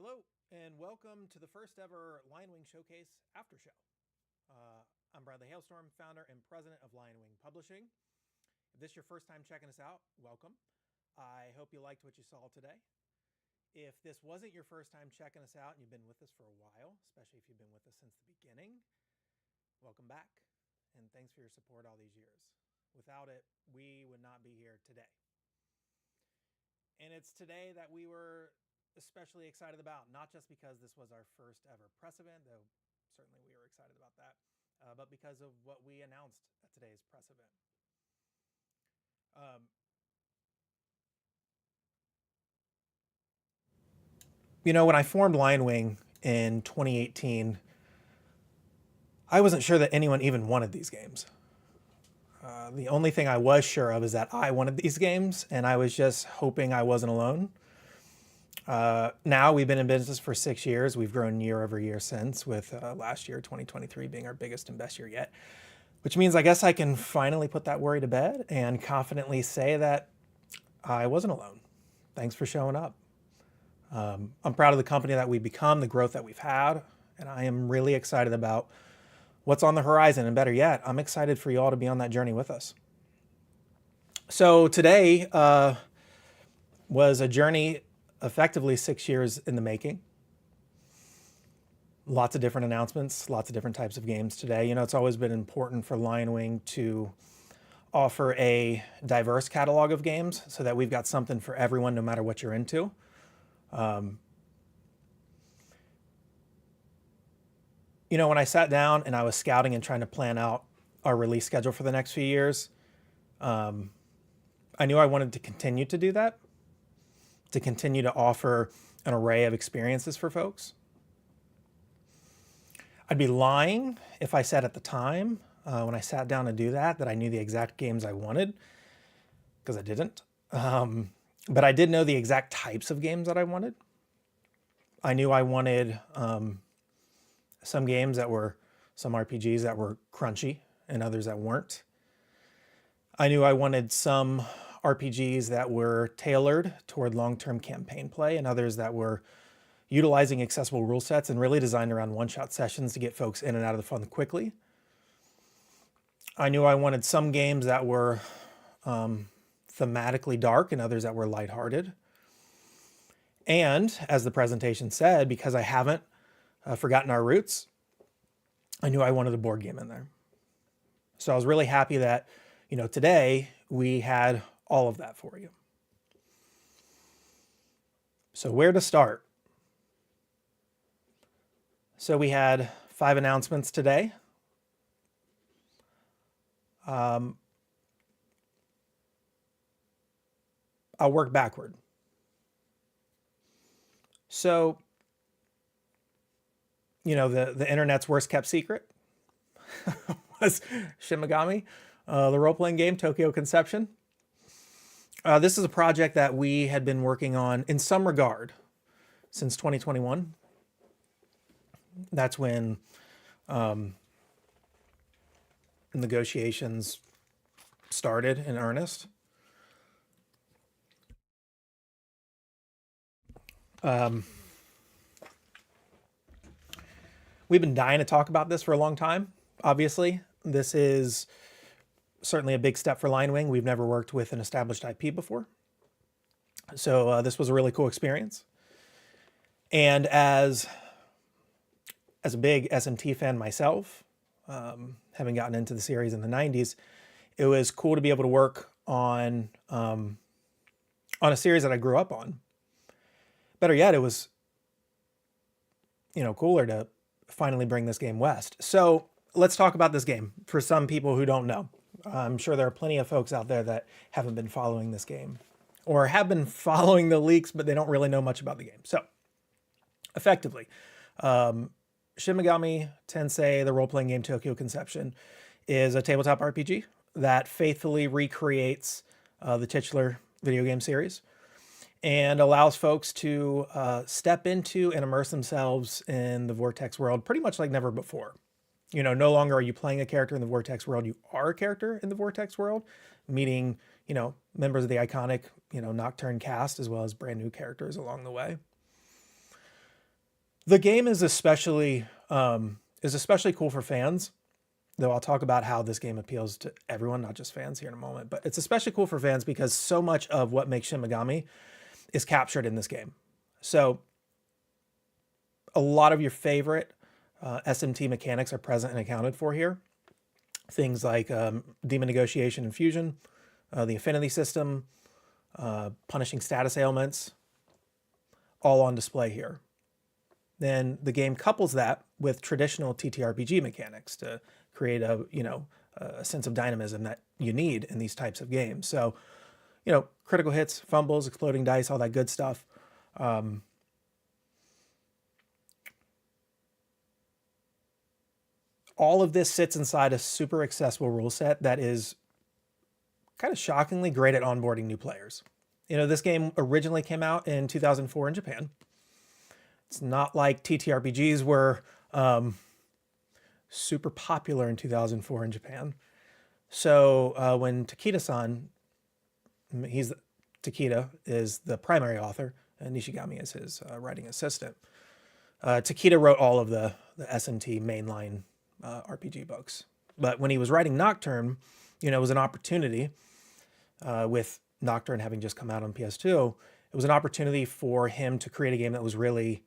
Hello, and welcome to the first ever LionWing Showcase after show. I'm Bradley Hailstorm, founder and president of LionWing Publishing. If this is your first time checking us out, welcome. I hope you liked what you saw today. If this wasn't your first time checking us out and you've been with us for a while, especially if you've been with us since the beginning, welcome back. And thanks for your support all these years. Without it, we would not be here today. And it's today that we were especially excited about, not just because this was our first ever press event, though certainly we were excited about that, but because of what we announced at today's press event. When I formed LionWing in 2018, I wasn't sure that anyone even wanted these games. The only thing I was sure of is that I wanted these games, and I was just hoping I wasn't alone. Now we've been in business for 6 years. We've grown year over year since, with last year, 2023, being our biggest and best year yet, which means I guess I can finally put that worry to bed and confidently say that I wasn't alone. Thanks for showing up. I'm proud of the company that we've become, the growth that we've had, and I am really excited about what's on the horizon. And better yet, I'm excited for you all to be on that journey with us. So today was a journey effectively 6 years in the making. Lots of different announcements, lots of different types of games today. It's always been important for LionWing to offer a diverse catalog of games so that we've got something for everyone, no matter what you're into. When I sat down and I was scouting and trying to plan out our release schedule for the next few years, I knew I wanted to continue to do that, to continue to offer an array of experiences for folks. I'd be lying if I said at the time, when I sat down to do that I knew the exact games I wanted, because I didn't. But I did know the exact types of games that I wanted. I knew I wanted some games that were, some RPGs that were crunchy and others that weren't. I knew I wanted some RPGs that were tailored toward long-term campaign play and others that were utilizing accessible rule sets and really designed around one-shot sessions to get folks in and out of the fun quickly. I knew I wanted some games that were thematically dark and others that were lighthearted. And as the presentation said, because I haven't forgotten our roots, I knew I wanted a board game in there. So I was really happy that, today we had all of that for you. So where to start? So we had 5 announcements today. I'll work backward. So, the internet's worst kept secret was Shin Megami, the role-playing game, Tokyo Conception. This is a project that we had been working on in some regard since 2021. That's when negotiations started in earnest. We've been dying to talk about this for a long time. Obviously, this is certainly a big step for LionWing. We've never worked with an established IP before. So this was a really cool experience. And as a big SMT fan myself, having gotten into the series in the 90s, it was cool to be able to work on a series that I grew up on. Better yet, it was, cooler to finally bring this game west. So let's talk about this game for some people who don't know. I'm sure there are plenty of folks out there that haven't been following this game or have been following the leaks, but they don't really know much about the game. So effectively, Shin Megami Tensei, the role-playing game Tokyo Conception, is a tabletop RPG that faithfully recreates the titular video game series and allows folks to step into and immerse themselves in the Vortex world pretty much like never before. No longer are you playing a character in the Vortex world, you are a character in the Vortex world, meeting, members of the iconic, Nocturne cast, as well as brand new characters along the way. The game is especially is especially cool for fans, though I'll talk about how this game appeals to everyone, not just fans here in a moment. But it's especially cool for fans because so much of what makes Shin Megami is captured in this game. So a lot of your favorite SMT mechanics are present and accounted for here. Things like demon negotiation and fusion, the affinity system, punishing status ailments, all on display here. Then the game couples that with traditional TTRPG mechanics to create a sense of dynamism that you need in these types of games. So, critical hits, fumbles, exploding dice, all that good stuff. All of this sits inside a super accessible rule set that is kind of shockingly great at onboarding new players. This game originally came out in 2004 in Japan. It's not like TTRPGs were super popular in 2004 in Japan. So when Takeda-san, Takeda is the primary author, and Nishigami is his writing assistant. Takeda wrote all of the SMT mainline RPG books. But when he was writing Nocturne, it was an opportunity, with Nocturne having just come out on PS2, it was an opportunity for him to create a game that was really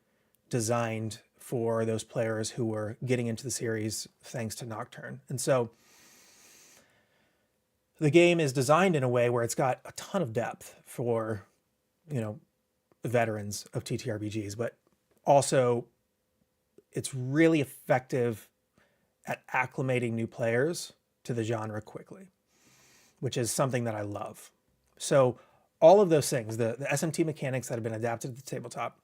designed for those players who were getting into the series thanks to Nocturne. And so the game is designed in a way where it's got a ton of depth for, veterans of TTRPGs, but also it's really effective at acclimating new players to the genre quickly, which is something that I love. So all of those things, the SMT mechanics that have been adapted to the tabletop,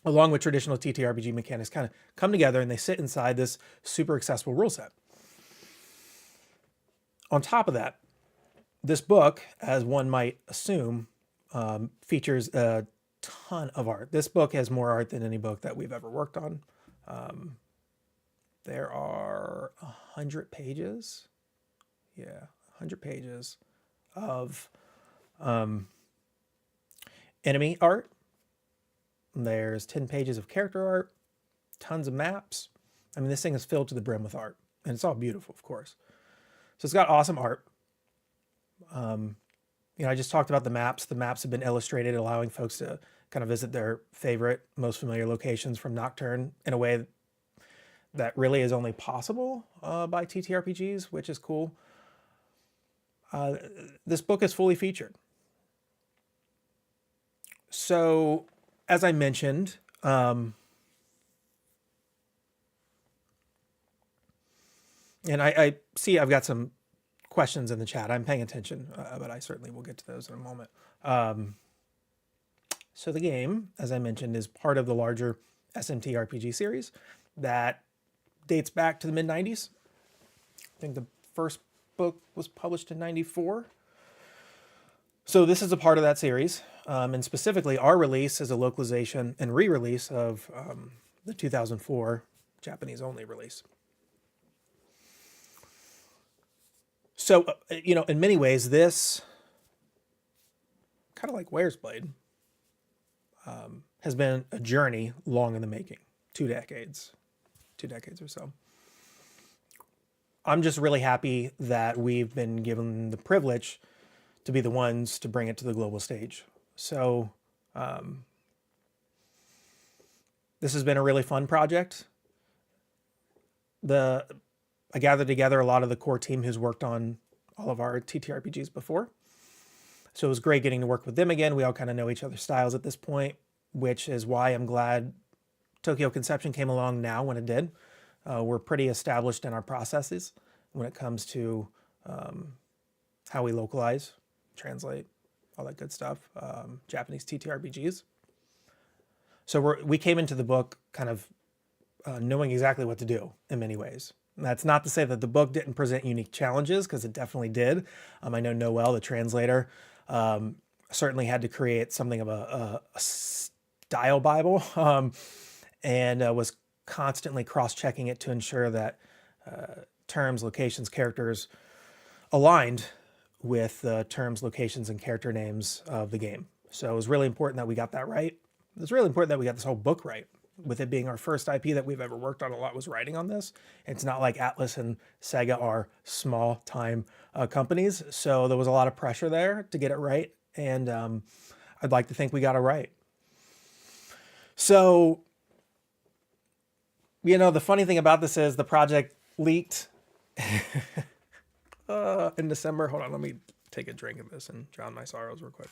along with traditional TTRPG mechanics, kind of come together and they sit inside this super accessible rule set. On top of that, this book, as one might assume, features a ton of art. This book has more art than any book that we've ever worked on. There are 100 pages. Yeah, 100 pages of enemy art. There's 10 pages of character art, tons of maps. I mean, this thing is filled to the brim with art, and it's all beautiful, of course. So it's got awesome art. I just talked about the maps. The maps have been illustrated, allowing folks to kind of visit their favorite, most familiar locations from Nocturne in a way that really is only possible by TTRPGs, which is cool. This book is fully featured. So, as I mentioned, and I see I've got some questions in the chat. I'm paying attention, but I certainly will get to those in a moment. So the game, as I mentioned, is part of the larger SMT RPG series that dates back to the mid-90s. I think the first book was published in 94. So this is a part of that series. And specifically, our release is a localization and re-release of the 2004 Japanese-only release. So, in many ways, this, kind of like Where's Blade, has been a journey long in the making, 2 decades or so. I'm just really happy that we've been given the privilege to be the ones to bring it to the global stage. So, this has been a really fun project. I gathered together a lot of the core team who's worked on all of our TTRPGs before. So it was great getting to work with them again. We all kind of know each other's styles at this point, which is why I'm glad Tokyo Conception came along now when it did. We're pretty established in our processes when it comes to how we localize, translate, all that good stuff, Japanese TTRPGs. So we came into the book kind of knowing exactly what to do in many ways. And that's not to say that the book didn't present unique challenges, because it definitely did. I know Noel, the translator, certainly had to create something of a style Bible, and was constantly cross-checking it to ensure that terms, locations, characters aligned with the terms, locations, and character names of the game. So it was really important that we got that right. It's really important that we got this whole book right. with it being our first IP that we've ever worked on. A lot was writing on this. It's not like Atlas and Sega are small time companies, so there was a lot of pressure there to get it right, and I'd like to think we got it right. So, the funny thing about this is the project leaked in December. Hold on, let me take a drink of this and drown my sorrows real quick.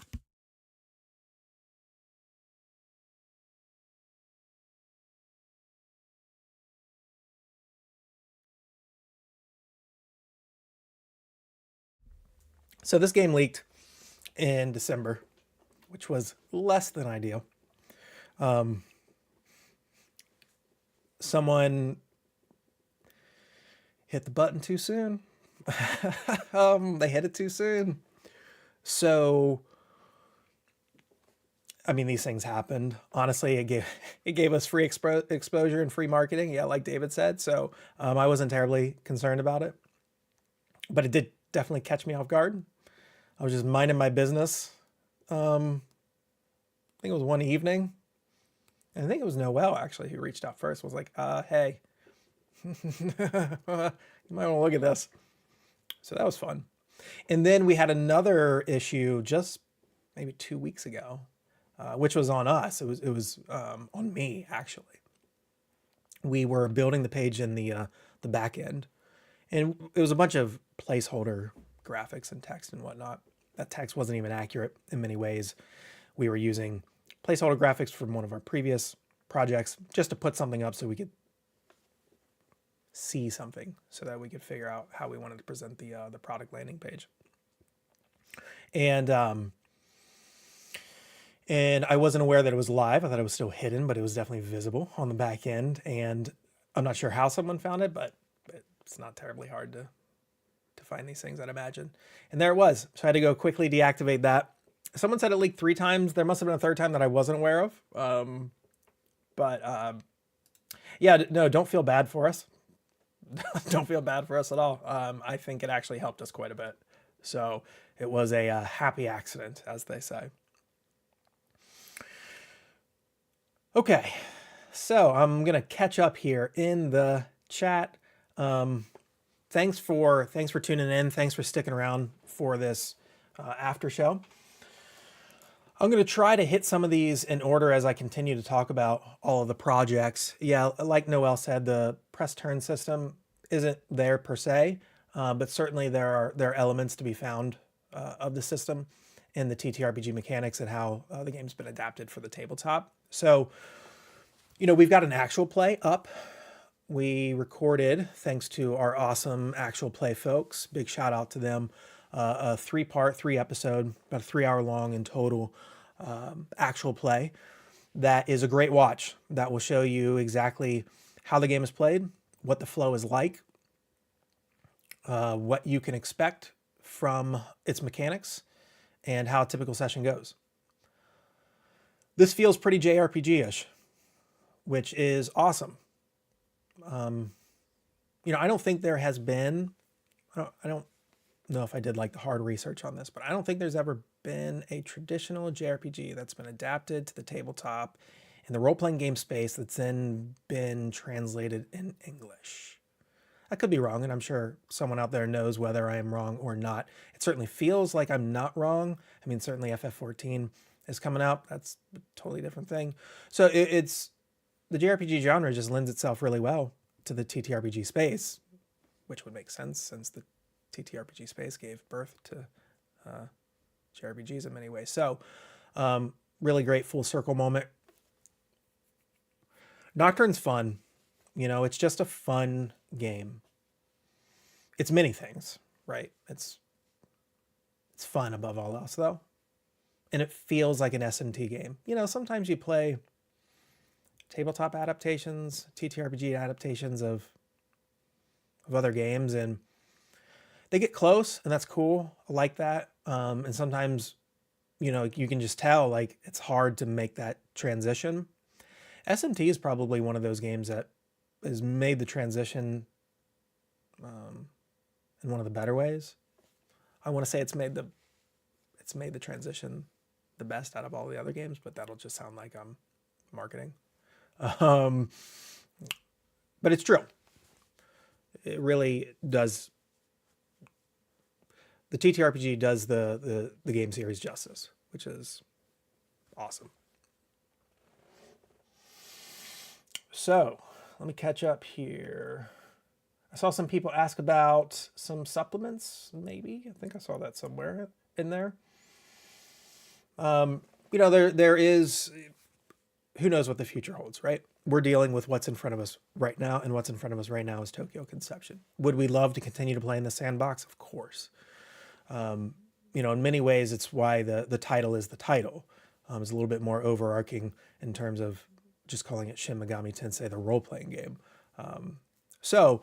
So this game leaked in December, which was less than ideal. Someone hit the button too soon. They hit it too soon. So, I mean, these things happened. Honestly, it gave us free exposure and free marketing. Yeah, like David said. So I wasn't terribly concerned about it, but it did definitely catch me off guard. I was just minding my business. I think it was one evening. And I think it was Noel actually who reached out first. Was like, hey, you might want to look at this. So that was fun. And then we had another issue just maybe 2 weeks ago, which was on us. It was on me actually. We were building the page in the back end, and it was a bunch of placeholder graphics and text and whatnot. That text wasn't even accurate in many ways. We were using placeholder graphics from one of our previous projects just to put something up so we could see something, so that we could figure out how we wanted to present the product landing page. And I wasn't aware that it was live. I thought it was still hidden, but it was definitely visible on the back end. And I'm not sure how someone found it, but it's not terribly hard to find these things, I'd imagine. And there it was. So I had to go quickly deactivate that. Someone said it leaked 3 times. There must have been a third time that I wasn't aware of. Yeah, no, don't feel bad for us. Don't feel bad for us at all. I think it actually helped us quite a bit. So it was a happy accident, as they say. Okay, so I'm gonna catch up here in the chat. Thanks for tuning in. Thanks for sticking around for this after show. I'm going to try to hit some of these in order as I continue to talk about all of the projects. Yeah, like Noel said, the press turn system isn't there per se, but certainly there are elements to be found of the system in the TTRPG mechanics and how the game's been adapted for the tabletop. So, we've got an actual play up. We recorded, thanks to our awesome actual play folks, big shout out to them, a 3-episode, about a 3-hour long in total actual play that is a great watch. That will show you exactly how the game is played, what the flow is like, what you can expect from its mechanics, and how a typical session goes. This feels pretty JRPG-ish, which is awesome. I don't think there has been, I don't know if I did like the hard research on this, but I don't think there's ever been a traditional JRPG that's been adapted to the tabletop in the role-playing game space that's then been translated in English. I could be wrong, and I'm sure someone out there knows whether I am wrong or not. It certainly feels like I'm not wrong. I mean, certainly FF14 is coming out. That's a totally different thing. So it's the JRPG genre just lends itself really well to the TTRPG space, which would make sense since the TTRPG space gave birth to JRPGs in many ways. So really great full circle moment. Nocturne's fun. It's just a fun game. It's many things, right? It's fun above all else, though. And it feels like an S&T game. Sometimes you play tabletop adaptations, TTRPG adaptations of other games, and they get close, and that's cool. I like that. And sometimes, you can just tell, like, it's hard to make that transition. SMT is probably one of those games that has made the transition in one of the better ways. I want to say it's made the transition the best out of all the other games, but that'll just sound like I'm marketing. Um, but it's true. It really does. The TTRPG does the game series justice, which is awesome. So let me catch up here. I saw some people ask about some supplements, maybe. I think I saw that somewhere in there. There is, who knows what the future holds, right? We're dealing with what's in front of us right now, and what's in front of us right now is Tokyo Conception. Would we love to continue to play in the sandbox? Of course. In many ways, it's why the title is the title. It's a little bit more overarching in terms of just calling it Shin Megami Tensei, the role-playing game. So,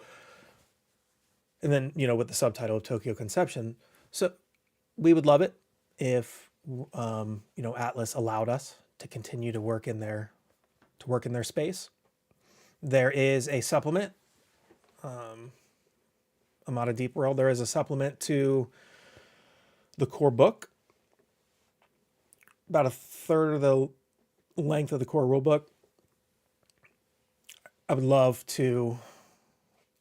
and then, with the subtitle of Tokyo Conception. So we would love it if, Atlas allowed us to continue to work in their space. There is a supplement, Amada Deep World. There is a supplement to the core book, about a third of the length of the core rule book. I'd love to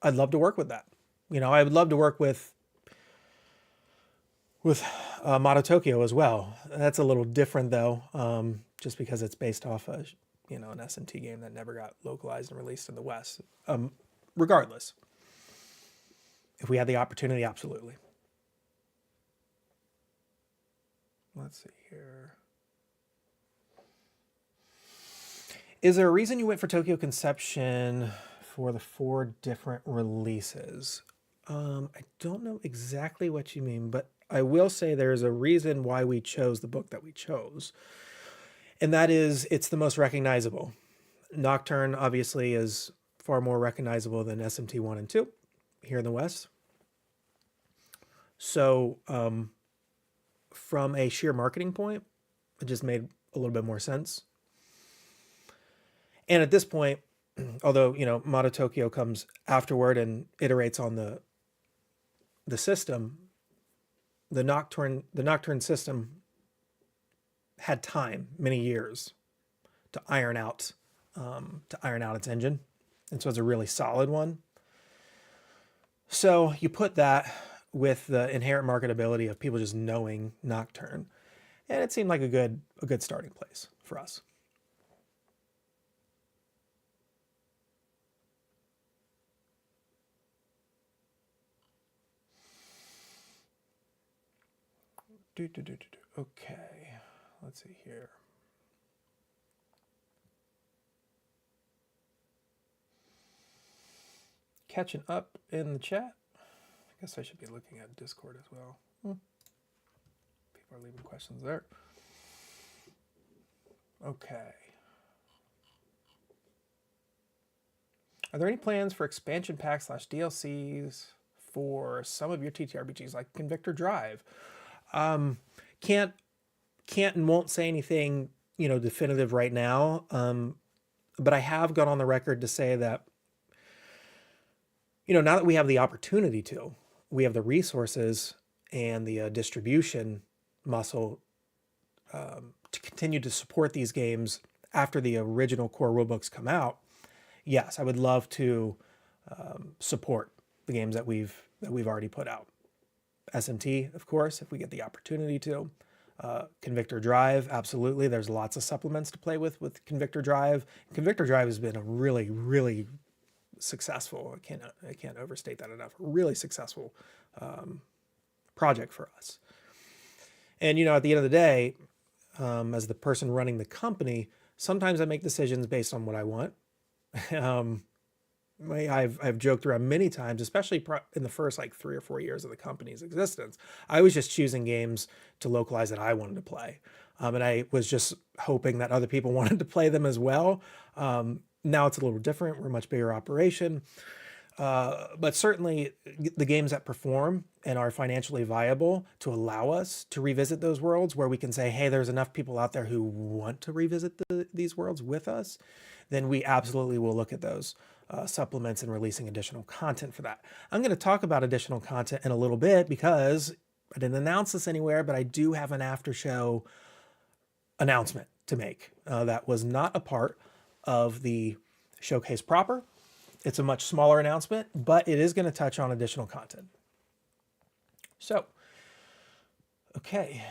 work with that. I would love to work with Mato Tokyo as well. That's a little different though, just because it's based off an SMT game that never got localized and released in the West. Regardless, if we had the opportunity, absolutely. Let's see here. Is there a reason you went for Tokyo Conception for the 4 different releases? I don't know exactly what you mean, but I will say there's a reason why we chose the book that we chose. And that is, it's the most recognizable. Nocturne, obviously, is far more recognizable than SMT 1 and 2 here in the West. So, from a sheer marketing point, it just made a little bit more sense. And at this point, although, Mato Tokyo comes afterward and iterates on the system, the Nocturne system had time, many years, to iron out its engine. And so it's a really solid one. So you put that with the inherent marketability of people just knowing Nocturne, and it seemed like a good starting place for us. Okay, let's see here. Catching up in the chat. I guess I should be looking at Discord as well. People are leaving questions there. Okay. Are there any plans for expansion packs / DLCs for some of your TTRPGs like Convictor Drive? Can't and won't say anything, definitive right now. But I have gone on the record to say that, now that we have the opportunity to, we have the resources and the distribution muscle to continue to support these games after the original core rulebooks come out. Yes, I would love to support the games that we've already put out. SMT, of course, if we get the opportunity to. Convictor Drive, absolutely. There's lots of supplements to play with Convictor Drive. Convictor Drive has been a really, really successful, I can't overstate that enough, really successful project for us. And, at the end of the day, as the person running the company, sometimes I make decisions based on what I want. I've joked around many times, especially in the first 3 or 4 years of the company's existence. I was just choosing games to localize that I wanted to play. And I was just hoping that other people wanted to play them as well. Now it's a little different. We're a much bigger operation. But certainly the games that perform and are financially viable to allow us to revisit those worlds where we can say, hey, there's enough people out there who want to revisit these worlds with us, then we absolutely will look at those supplements and releasing additional content for that. I'm going to talk about additional content in a little bit because I didn't announce this anywhere, but I do have an after show announcement to make that was not a part of the showcase proper. It's a much smaller announcement, but it is going to touch on additional content. So, okay.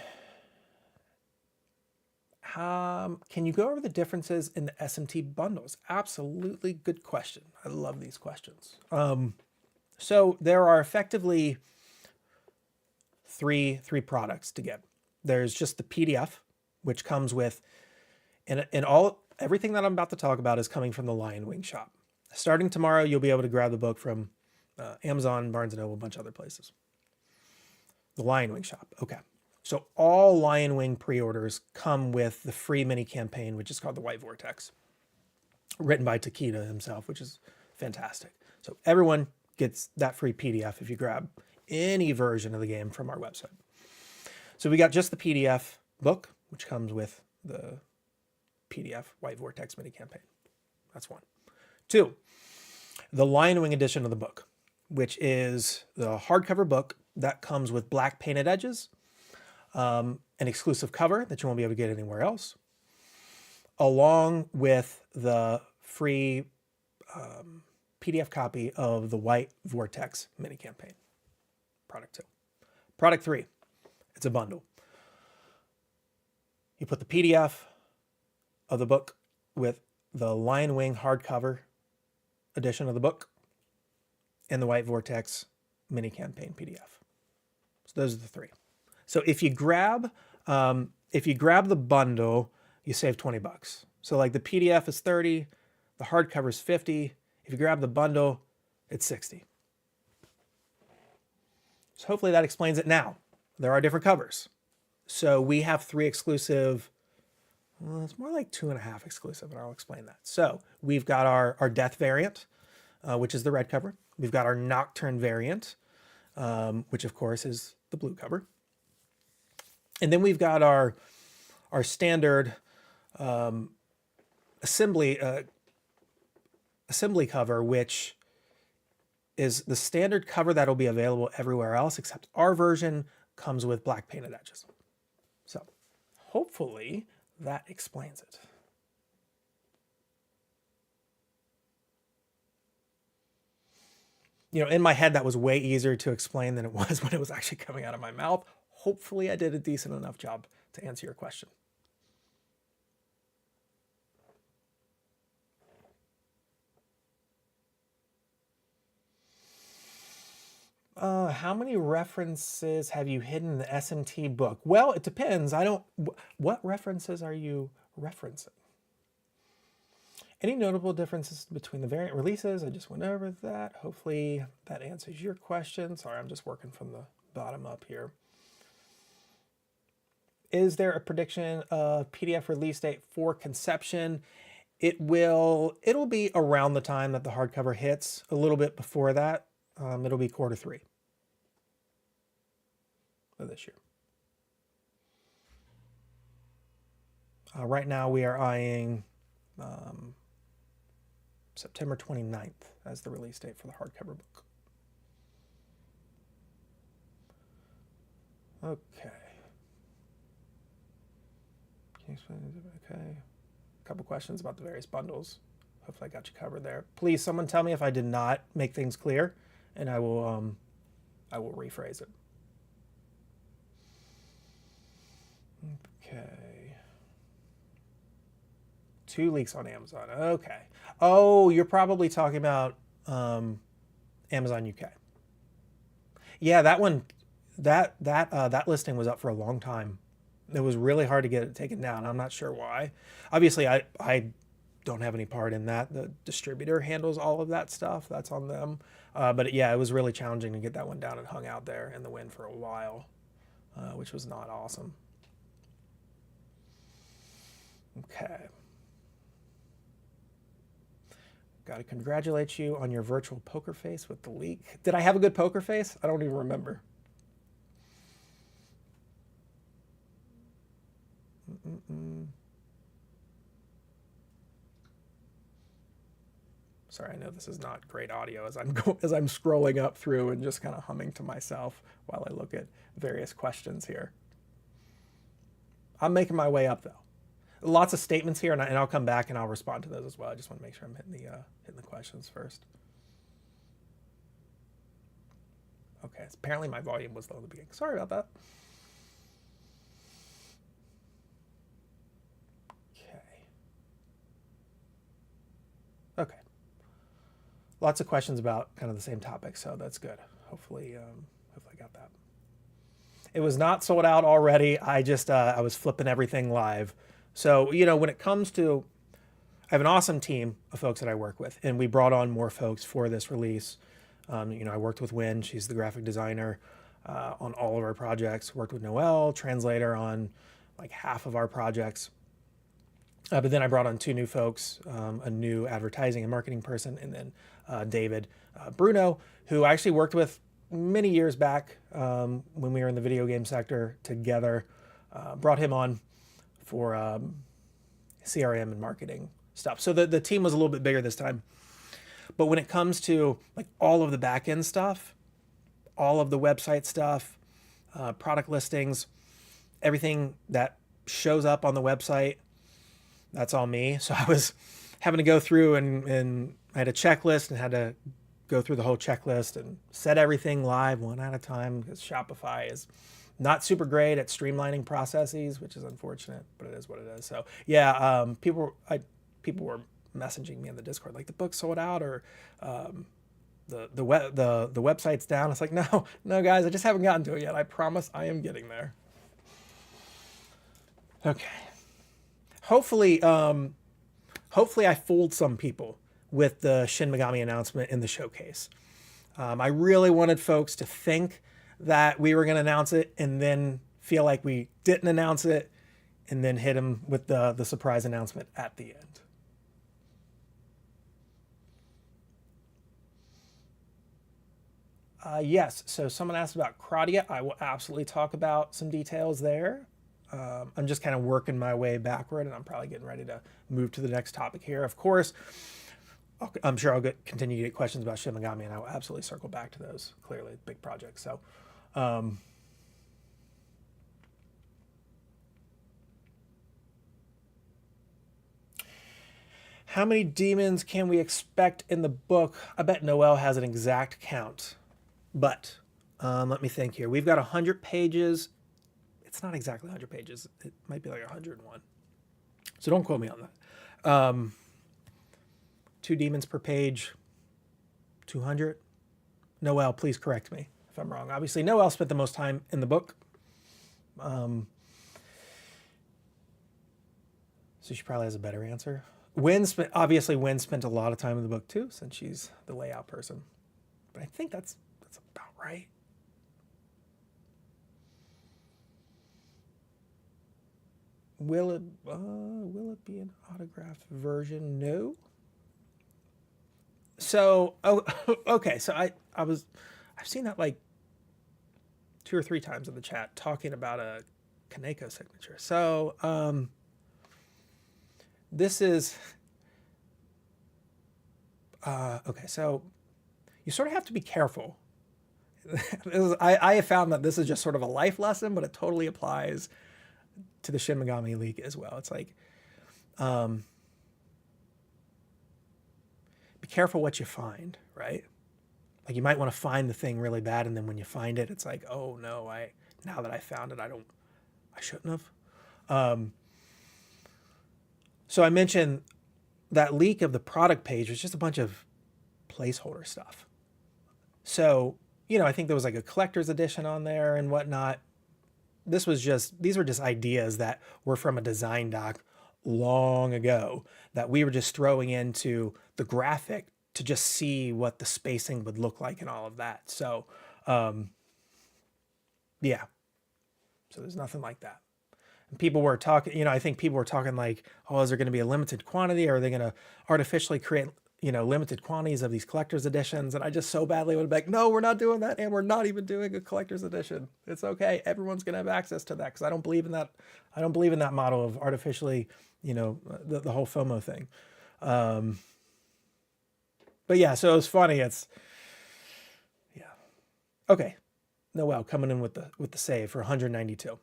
Can you go over the differences in the SMT bundles? Absolutely good question. I love these questions. So there are effectively three products to get. There's just the PDF, which comes with, everything that I'm about to talk about is coming from the LionWing shop. Starting tomorrow, you'll be able to grab the book from Amazon, Barnes & Noble, a bunch of other places. The LionWing shop. Okay. So all LionWing pre-orders come with the free mini campaign, which is called the White Vortex, written by Takeda himself, which is fantastic. So everyone gets that free PDF if you grab any version of the game from our website. So we got just the PDF book, which comes with the PDF White Vortex mini campaign. That's one. Two, the LionWing edition of the book, which is the hardcover book that comes with black painted edges, an exclusive cover that you won't be able to get anywhere else, along with the free PDF copy of the White Vortex mini campaign. Product 2. Product 3, it's a bundle. You put the PDF of the book with the LionWing hardcover edition of the book and the White Vortex mini campaign PDF. So those are the three. So if you grab the bundle, you save $20. So like the PDF is 30, the hardcover is 50. If you grab the bundle, it's 60. So hopefully that explains it. Now, there are different covers. So we have 3 exclusive, well, it's more like 2.5 exclusive, and I'll explain that. So we've got our Death variant, which is the red cover. We've got our Nocturne variant, which of course is the blue cover. And then we've got our standard assembly cover, which is the standard cover that'll be available everywhere else, except our version comes with black painted edges. So hopefully that explains it. You know, in my head, that was way easier to explain than it was when it was actually coming out of my mouth. Hopefully I did a decent enough job to answer your question. How many references have you hidden in the SMT book? Well, it depends. What references are you referencing? Any notable differences between the variant releases? I just went over that. Hopefully that answers your question. Sorry, I'm just working from the bottom up here. Is there a prediction of PDF release date for Conception? It'll be around the time that the hardcover hits, a little bit before that. It'll be Q3 of this year. Right now we are eyeing September 29th as the release date for the hardcover book. Okay. Can you explain? Okay. A couple questions about the various bundles. Hopefully I got you covered there. Please, someone tell me if I did not make things clear, and I will rephrase it. Okay. 2 leaks on Amazon. Okay. Oh, you're probably talking about Amazon UK. Yeah, that one, that listing was up for a long time. It was really hard to get it taken down. I'm not sure why. Obviously, I don't have any part in that. The distributor handles all of that stuff. That's on them. But yeah, it was really challenging to get that one down. It hung out there in the wind for a while, which was not awesome. Okay. Got to congratulate you on your virtual poker face with the leak. Did I have a good poker face? I don't even remember. Sorry, I know this is not great audio as I'm scrolling up through and just kind of humming to myself while I look at various questions here. I'm making my way up though. lots of statements here, and I'll come back and I'll respond to those as well. I just want to make sure I'm hitting the questions first. Okay, apparently my volume was low at the beginning. Sorry about that. Okay. Lots of questions about kind of the same topic, so that's good. Hopefully I got that. It was not sold out already. I just I was flipping everything live. So, you know, when it comes to, I have an awesome team of folks that I work with, and we brought on more folks for this release. You know, I worked with Wynn. She's the graphic designer on all of our projects. Worked with Noelle, translator on like half of our projects. But then I brought on 2 new folks, a new advertising and marketing person, and then David Bruno, who I actually worked with many years back when we were in the video game sector together. Brought him on for CRM and marketing stuff. So the team was a little bit bigger this time. But when it comes to like all of the back end stuff, all of the website stuff, product listings, everything that shows up on the website, that's all me. So I was having to go through and I had a checklist and had to go through the whole checklist and set everything live one at a time, because Shopify is not super great at streamlining processes, which is unfortunate, but it is what it is. So yeah, people were messaging me in the Discord like the book sold out, or the website's down. It's like, no guys, I just haven't gotten to it yet. I promise I am getting there. Okay. Hopefully I fooled some people with the Shin Megami announcement in the showcase. I really wanted folks to think that we were going to announce it and then feel like we didn't announce it, and then hit them with the surprise announcement at the end. Yes, so someone asked about Kradia. I will absolutely talk about some details there. I'm just kind of working my way backward, and I'm probably getting ready to move to the next topic here. Of course, I'm sure I'll continue to get questions about Shin Megami, and I will absolutely circle back to those. Clearly, big projects. So, how many demons can we expect in the book? I bet Noelle has an exact count, but let me think here. We've got 100 pages. It's not exactly 100 pages. It might be like 101. So don't quote me on that. 2 demons per page, 200. Noelle, please correct me if I'm wrong. Obviously, Noelle spent the most time in the book. So she probably has a better answer. Wynn spent a lot of time in the book too, since she's the layout person. But I think that's about right. Will it be an autographed version? No. So, okay. So I've seen that like 2 or 3 times in the chat talking about a Kaneko signature. So, this is, okay. So you sort of have to be careful. I have found that this is just sort of a life lesson, but it totally applies to the Shin Megami leak as well. It's like, be careful what you find, right? Like you might want to find the thing really bad, and then when you find it, it's like, oh no, now that I found it, I shouldn't have. So I mentioned that leak of the product page was just a bunch of placeholder stuff. So, you know, I think there was like a collector's edition on there and whatnot. These were just ideas that were from a design doc long ago that we were just throwing into the graphic to just see what the spacing would look like and all of that. So, yeah. So there's nothing like that. And people were talking, you know, I think people were talking like, oh, is there going to be a limited quantity? Or are they going to artificially create, you know, limited quantities of these collector's editions? And I just so badly would be like, no, we're not doing that. And we're not even doing a collector's edition. It's okay. Everyone's going to have access to that, because I don't believe in that. I don't believe in that model of artificially, you know, the whole FOMO thing. But yeah, so it was funny. Yeah. Okay. Noelle coming in with the save for 192.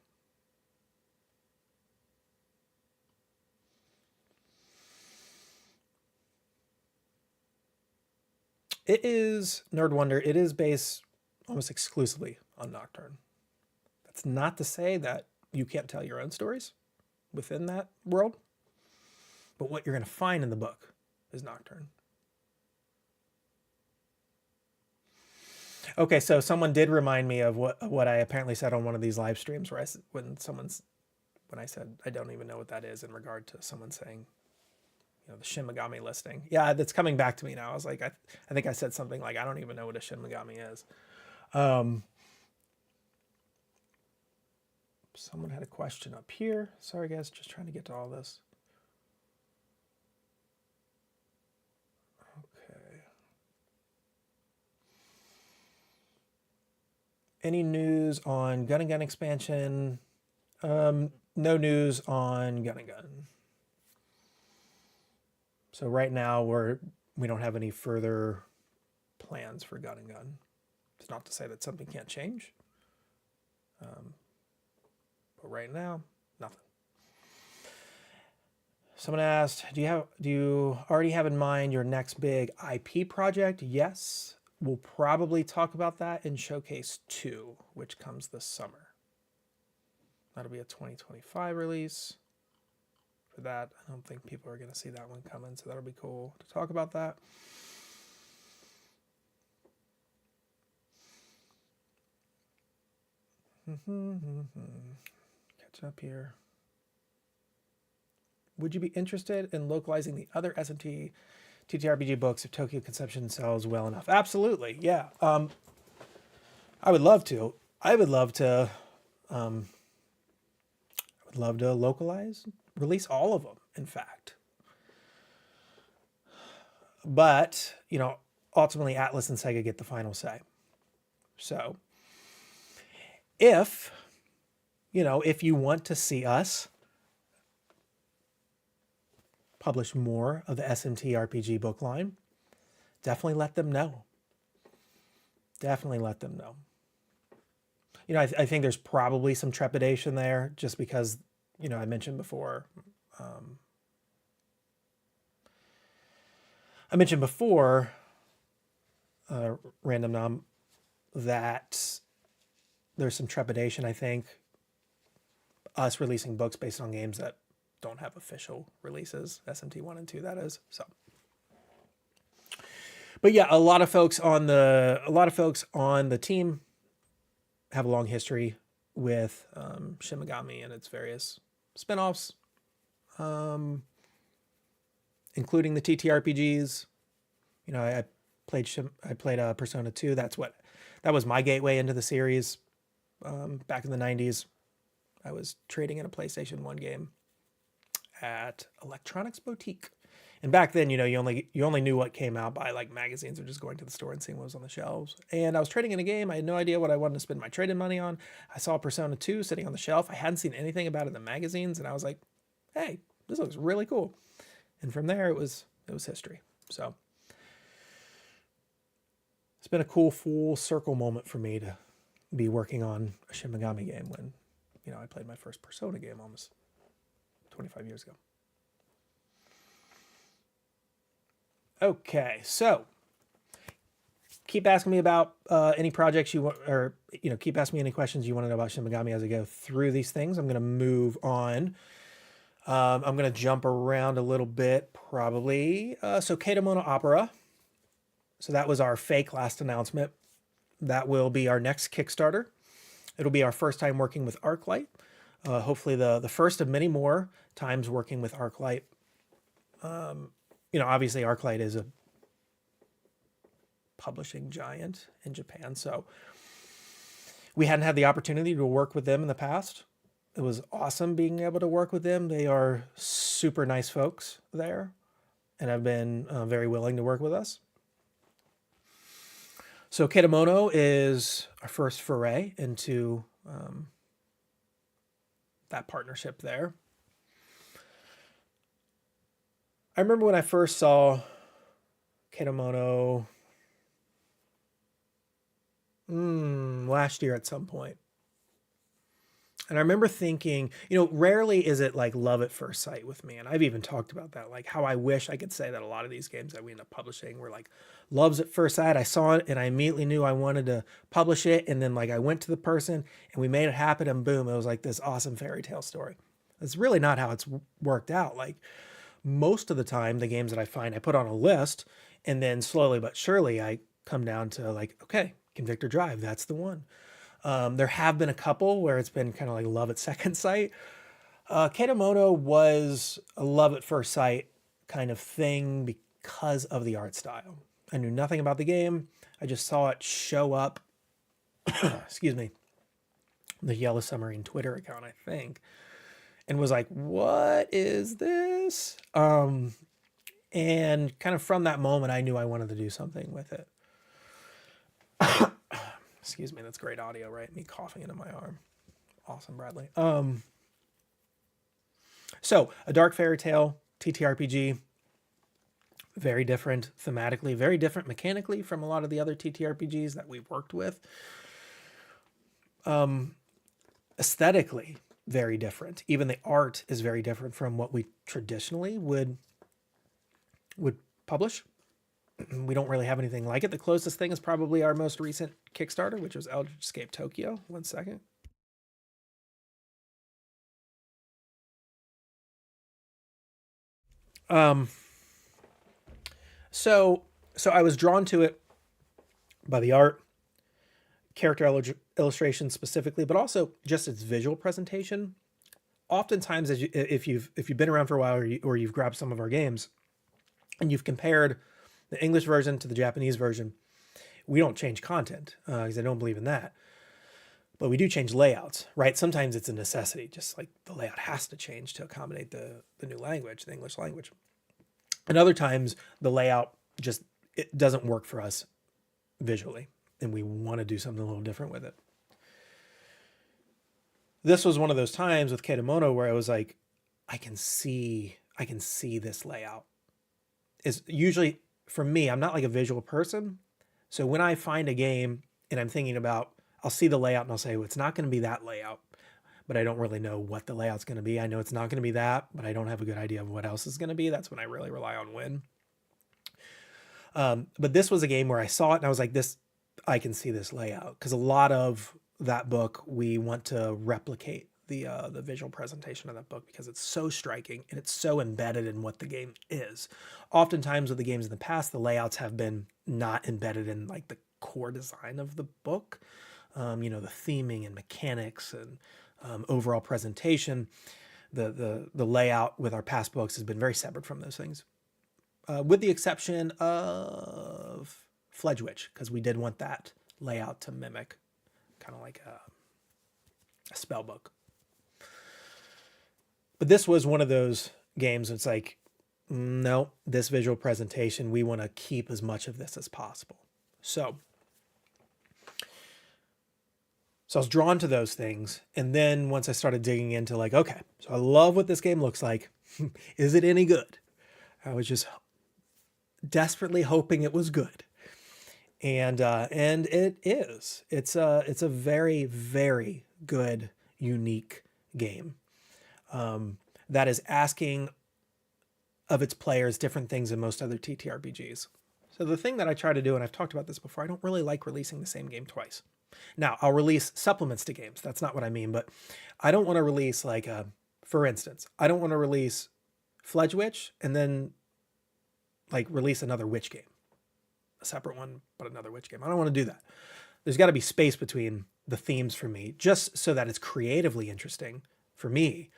It is Nerd Wonder. It is based almost exclusively on Nocturne. That's not to say that you can't tell your own stories within that world, but what you're going to find in the book is Nocturne. Okay, so someone did remind me of what I apparently said on one of these live streams where when I said I don't even know what that is in regard to someone saying, the Shin Megami listing. Yeah, that's coming back to me now. I was like, I think I said something like, I don't even know what a Shin Megami is. Someone had a question up here. Sorry, guys, just trying to get to all this. Okay. Any news on Gun and Gun expansion? No news on Gun and Gun. So right now we don't have any further plans for Gun and Gun. It's not to say that something can't change. But right now, nothing. Someone asked, do you already have in mind your next big IP project? Yes. We'll probably talk about that in Showcase 2, which comes this summer. That'll be a 2025 release. For that, I don't think people are going to see that one coming, so that'll be cool to talk about that. Catch up here. Would you be interested in localizing the other SMT TTRPG books if Tokyo Conception sells well enough? Absolutely, yeah. I would love to. I would love to localize, release all of them, in fact. But, ultimately Atlas and Sega get the final say. So, if you want to see us publish more of the SMT RPG book line, definitely let them know. Definitely let them know. I think there's probably some trepidation there just because, I mentioned before, Random Nom, that there's some trepidation, I think, us releasing books based on games that don't have official releases, SMT 1 and 2, that is. So, but yeah, a lot of folks on the team have a long history with Shin Megami and its various spinoffs, including the TTRPGs. I played Persona 2. That was my gateway into the series back in the 90s. I was trading in a PlayStation 1 game at Electronics Boutique. And back then, you only knew what came out by like magazines or just going to the store and seeing what was on the shelves. And I was trading in a game. I had no idea what I wanted to spend my trading money on. I saw Persona 2 sitting on the shelf. I hadn't seen anything about it in the magazines, and I was like, hey, this looks really cool. And from there, it was history. So it's been a cool full circle moment for me to be working on a Shin Megami game when, I played my first Persona game almost 25 years ago. Okay, so keep asking me about any projects you want, or keep asking me any questions you want to know about Shin Megami as I go through these things. I'm going to move on. I'm going to jump around a little bit, probably. So Keitamono Opera. So that was our fake last announcement. That will be our next Kickstarter. It'll be our first time working with ArcLight. Hopefully the first of many more times working with ArcLight. Obviously ArcLight is a publishing giant in Japan, so we hadn't had the opportunity to work with them in the past. It was awesome being able to work with them. They are super nice folks there and have been very willing to work with us. So Keitamono is our first foray into that partnership there. I remember when I first saw Keitamono last year at some point. And I remember thinking, you know, rarely is it like love at first sight with me. And I've even talked about that, like how I wish I could say that a lot of these games that we end up publishing were like loves at first sight. I saw it and I immediately knew I wanted to publish it. And then like I went to the person and we made it happen and boom, it was like this awesome fairy tale story. It's really not how it's worked out. Like most of the time, the games that I find I put on a list and then slowly but surely I come down to like, okay, Convictor Drive, that's the one. There have been a couple where it's been kind of like love at second sight. Ketemono was a love at first sight kind of thing because of the art style. I knew nothing about the game. I just saw it show up, excuse me, the Yellow Submarine Twitter account, I think, and was like, what is this? And kind of from that moment, I knew I wanted to do something with it. Excuse me, that's great audio, right? Me coughing into my arm. Awesome, Bradley. So a dark fairy tale TTRPG, very different thematically, very different mechanically from a lot of the other TTRPGs that we've worked with. Aesthetically, very different. Even the art is very different from what we traditionally would publish. We don't really have anything like it. The closest thing is probably our most recent Kickstarter, which was Eldritch Escape Tokyo. 1 second. So I was drawn to it by the art, character illustration specifically, but also just its visual presentation. Oftentimes, if you've been around for a while or you've grabbed some of our games and you've compared the English version to the Japanese version, we don't change content because I don't believe in that. But we do change layouts, right? Sometimes it's a necessity, just like the layout has to change to accommodate the new language, the English language. And other times the layout just, it doesn't work for us visually and we want to do something a little different with it. This was one of those times with Ketemono where I was like, I can see this layout. Is usually, for me, I'm not like a visual person. So when I find a game and I'm thinking about, I'll see the layout and I'll say, well, it's not going to be that layout, but I don't really know what the layout's going to be. I know it's not going to be that, but I don't have a good idea of what else is going to be. That's when I really rely on Win. But this was a game where I saw it and I was like, I can see this layout. Because a lot of that book, we want to replicate the visual presentation of that book because it's so striking and it's so embedded in what the game is. Oftentimes with the games in the past, the layouts have been not embedded in like the core design of the book. You know, the theming and mechanics and overall presentation. The layout with our past books has been very separate from those things. With the exception of Fledge Witch, because we did want that layout to mimic kind of like a spell book. But this was one of those games. It's like, no, this visual presentation, we want to keep as much of this as possible. So I was drawn to those things. And then once I started digging into like, okay, so I love what this game looks like. Is it any good? I was just desperately hoping it was good. And it is. It's a very, very good, unique game. That is asking of its players different things than most other TTRPGs. So the thing that I try to do, and I've talked about this before, I don't really like releasing the same game twice. Now, I'll release supplements to games. That's not what I mean, but I don't want to release like, for instance, I don't want to release Fledge Witch and then like release another witch game. A separate one, but another witch game. I don't want to do that. There's got to be space between the themes for me, just so that it's creatively interesting for me.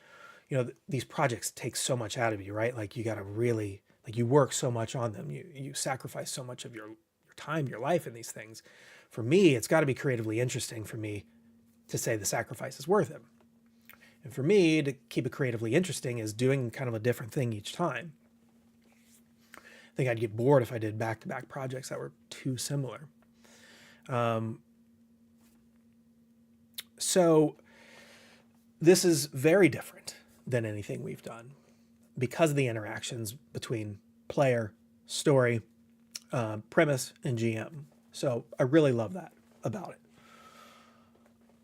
You know, these projects take so much out of you, right? Like you got to really, like you work so much on them. You sacrifice so much of your time, your life in these things. For me, it's got to be creatively interesting for me to say the sacrifice is worth it. And for me, to keep it creatively interesting is doing kind of a different thing each time. I think I'd get bored if I did back-to-back projects that were too similar. So this is very different than anything we've done because of the interactions between player, story, premise, and GM. So I really love that about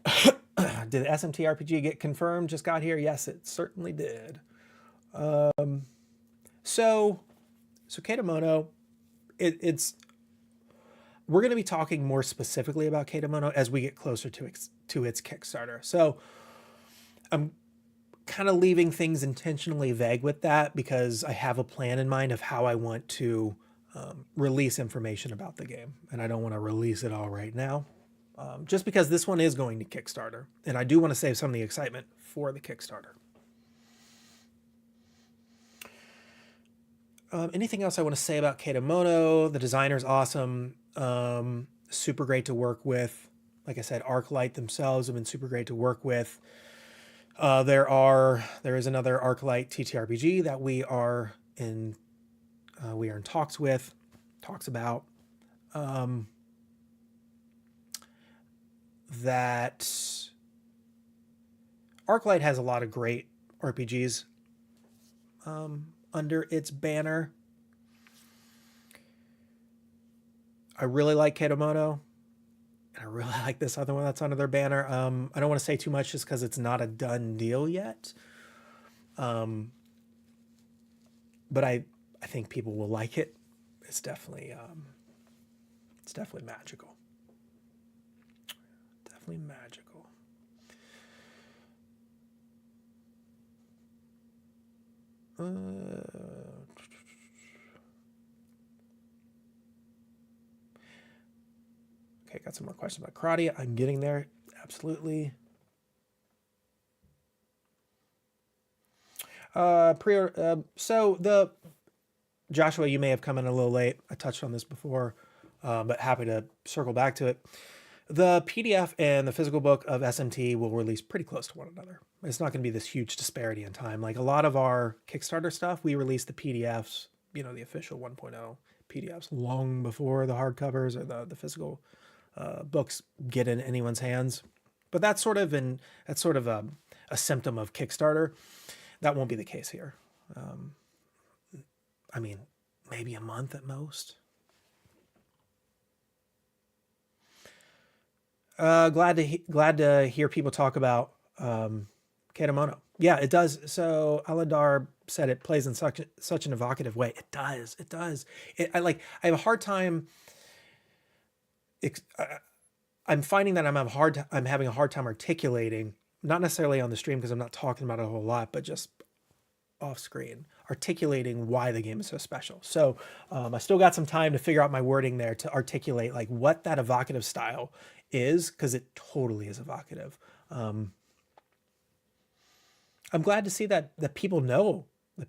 it. Did the SMT RPG get confirmed? Just got here. Yes, it certainly did. So Kedamono, it's we're going to be talking more specifically about Kedamono as we get closer to its Kickstarter. So I'm kind of leaving things intentionally vague with that because I have a plan in mind of how I want to release information about the game, and I don't want to release it all right now. Just because this one is going to Kickstarter, and I do want to save some of the excitement for the Kickstarter. Anything else I want to say about Kedamono? The designer's awesome. Super great to work with. Like I said, Arclight themselves have been super great to work with. There is another Arclight TTRPG that we are in talks about. That Arclight has a lot of great RPGs under its banner. I really like Kedamono, and I really like this other one that's under their banner. I don't want to say too much just because it's not a done deal yet. But I think people will like it. It's definitely magical. Definitely magical. Okay, got some more questions about karate. I'm getting there. Absolutely. So the Joshua, you may have come in a little late. I touched on this before, but happy to circle back to it. The PDF and the physical book of SMT will release pretty close to one another. It's not going to be this huge disparity in time. Like a lot of our Kickstarter stuff, we release the PDFs, the official 1.0 PDFs long before the hardcovers or the physical books get in anyone's hands. But that's sort of a symptom of Kickstarter. That won't be the case here. I mean, maybe a month at most. Glad to hear people talk about Kedamono. Yeah, it does. So Aladar said it plays in such an evocative way. It does. I have a hard time. I'm finding that I'm having a hard time articulating, not necessarily on the stream because I'm not talking about it a whole lot, but just off screen, articulating why the game is so special. So I still got some time to figure out my wording there to articulate like what that evocative style is, because it totally is evocative. I'm glad to see that people know it. That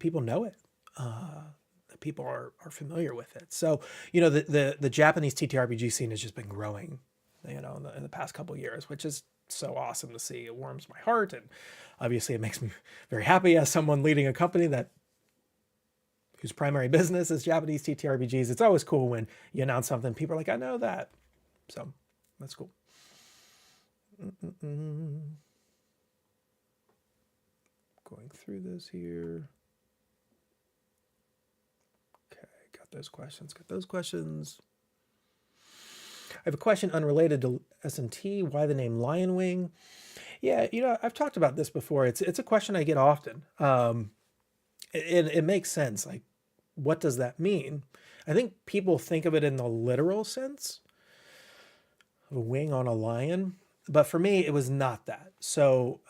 people are familiar with it. So the Japanese TTRPG scene has just been growing, in the past couple of years, which is so awesome to see. It warms my heart, and obviously it makes me very happy as someone leading a company whose primary business is Japanese TTRPGs. It's always cool when you announce something, people are like, I know that. So that's cool. Going through this here. Okay, got those questions. I have a question unrelated to SMT. Why the name LionWing? Yeah, I've talked about this before. It's a question I get often. It makes sense. Like, what does that mean? I think people think of it in the literal sense, a wing on a lion. But for me, it was not that. So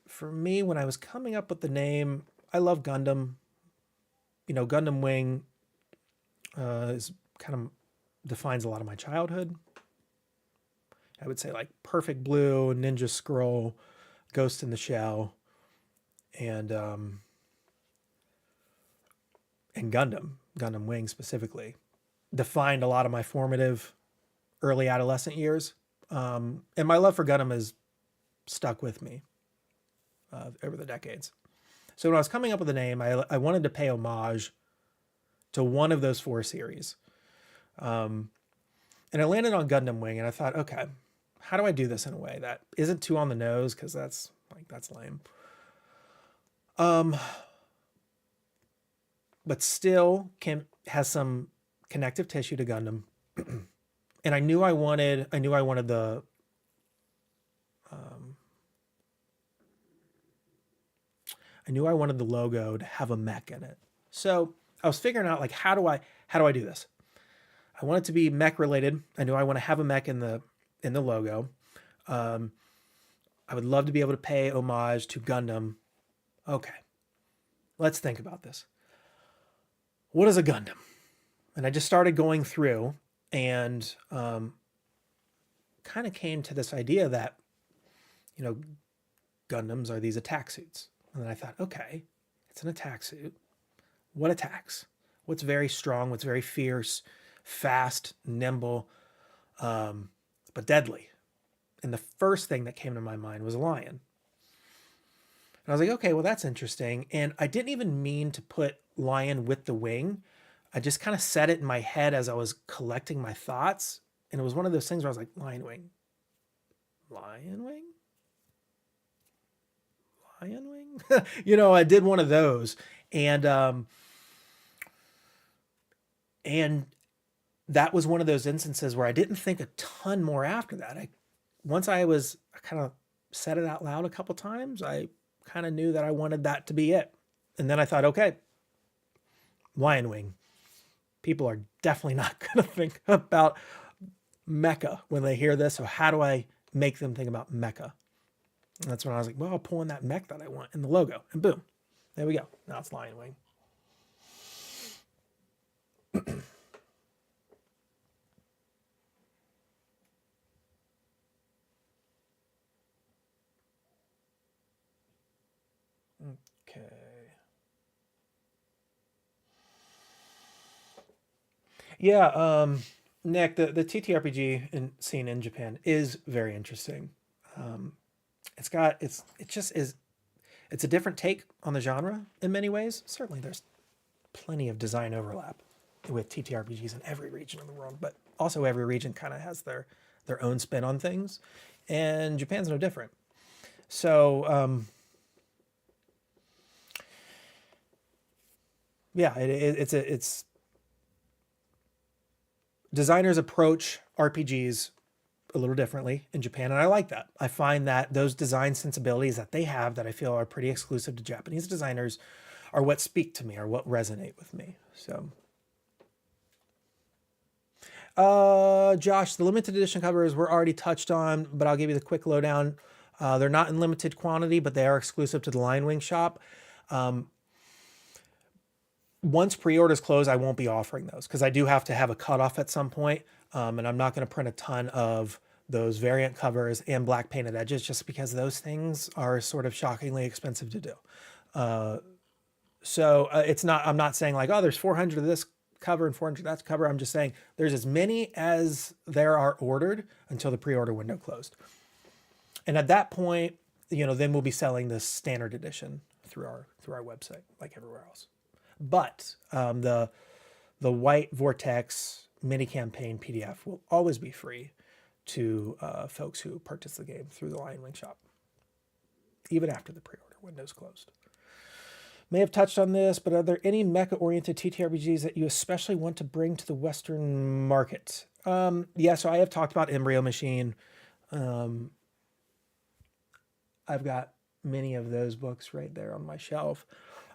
for me, when I was coming up with the name, I love Gundam. Gundam Wing is kind of defines a lot of my childhood. I would say like Perfect Blue, Ninja Scroll, Ghost in the Shell, and Gundam Wing specifically defined a lot of my formative early adolescent years. And my love for Gundam has stuck with me over the decades. So when I was coming up with a name, I wanted to pay homage to one of those 4 series. And I landed on Gundam Wing, and I thought, okay, how do I do this in a way that isn't too on the nose? Because that's lame. But still has some connective tissue to Gundam. And I knew I wanted the I knew I wanted the logo to have a mech in it. So I was figuring out like how do I do this? I want it to be mech related. I knew I want to have a mech in the logo. I would love to be able to pay homage to Gundam. Okay, let's think about this. What is a Gundam? And I just started going through and kind of came to this idea that, you know, Gundams are these attack suits. And then I thought, okay, it's an attack suit. What attacks? What's very strong? What's very fierce, fast, nimble, but deadly? And the first thing that came to my mind was a lion. And I was like, okay, well, that's interesting. And I didn't even mean to put lion with the wing. I just kind of said it in my head as I was collecting my thoughts. And it was one of those things where I was like, LionWing. LionWing? LionWing? You know, I did one of those. And that was one of those instances where I didn't think a ton more after that. Once I kind of said it out loud a couple times, I kind of knew that I wanted that to be it. And then I thought, okay, LionWing. People are definitely not going to think about mecha when they hear this. So how do I make them think about mecha? And that's when I was like, well, I'll pull in that mech that I want in the logo. And boom, there we go. Now it's LionWing. Okay. Yeah, Nick, the TTRPG scene in Japan is very interesting. It's a different take on the genre in many ways. Certainly there's plenty of design overlap with TTRPGs in every region of the world, but also every region kind of has their own spin on things, and Japan's no different. So yeah, it's designers approach RPGs a little differently in Japan, and I like that. I find that those design sensibilities that they have that I feel are pretty exclusive to Japanese designers are what speak to me, or what resonate with me. So Josh, the limited edition covers were already touched on, but I'll give you the quick lowdown. They're not in limited quantity, but they are exclusive to the LionWing shop. Once pre-orders close, I won't be offering those because I do have to have a cutoff at some point, and I'm not going to print a ton of those variant covers and black painted edges just because those things are sort of shockingly expensive to do. So it's not, I'm not saying like, oh, there's 400 of this cover and 400 that cover. I'm just saying there's as many as there are ordered until the pre-order window closed. And at that point, you know, then we'll be selling the standard edition through our website like everywhere else. But the White Vortex mini campaign PDF will always be free to folks who purchase the game through the LionWing shop, even after the pre-order window's closed. May have touched on this, but are there any mecha-oriented TTRPGs that you especially want to bring to the Western market? Yeah, so I have talked about Embryo Machine. I've got many of those books right there on my shelf.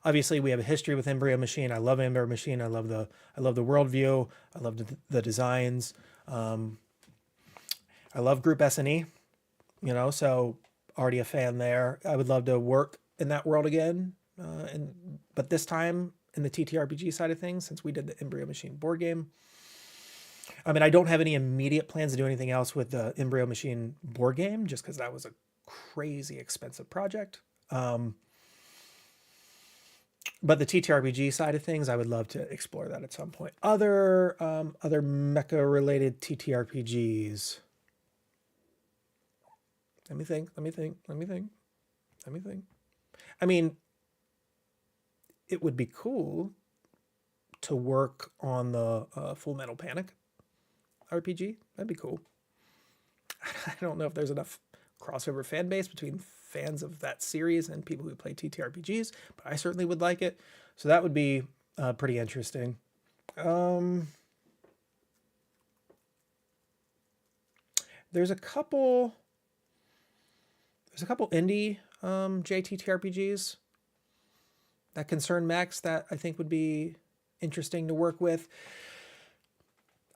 Obviously, we have a history with Embryo Machine. I love Embryo Machine. I love the worldview. I love the designs. I love Group S&E, you know, so already a fan there. I would love to work in that world again. But this time in the TTRPG side of things, since we did the Embryo Machine board game. I mean, I don't have any immediate plans to do anything else with the Embryo Machine board game, just because that was a crazy expensive project. But the TTRPG side of things, I would love to explore that at some point. Other mecha-related TTRPGs. Let me think. I mean, it would be cool to work on the Full Metal Panic RPG. That'd be cool. I don't know if there's enough crossover fan base between fans of that series and people who play TTRPGs, but I certainly would like it. So that would be pretty interesting. There's a couple indie JTTRPGs that concern mechs that I think would be interesting to work with.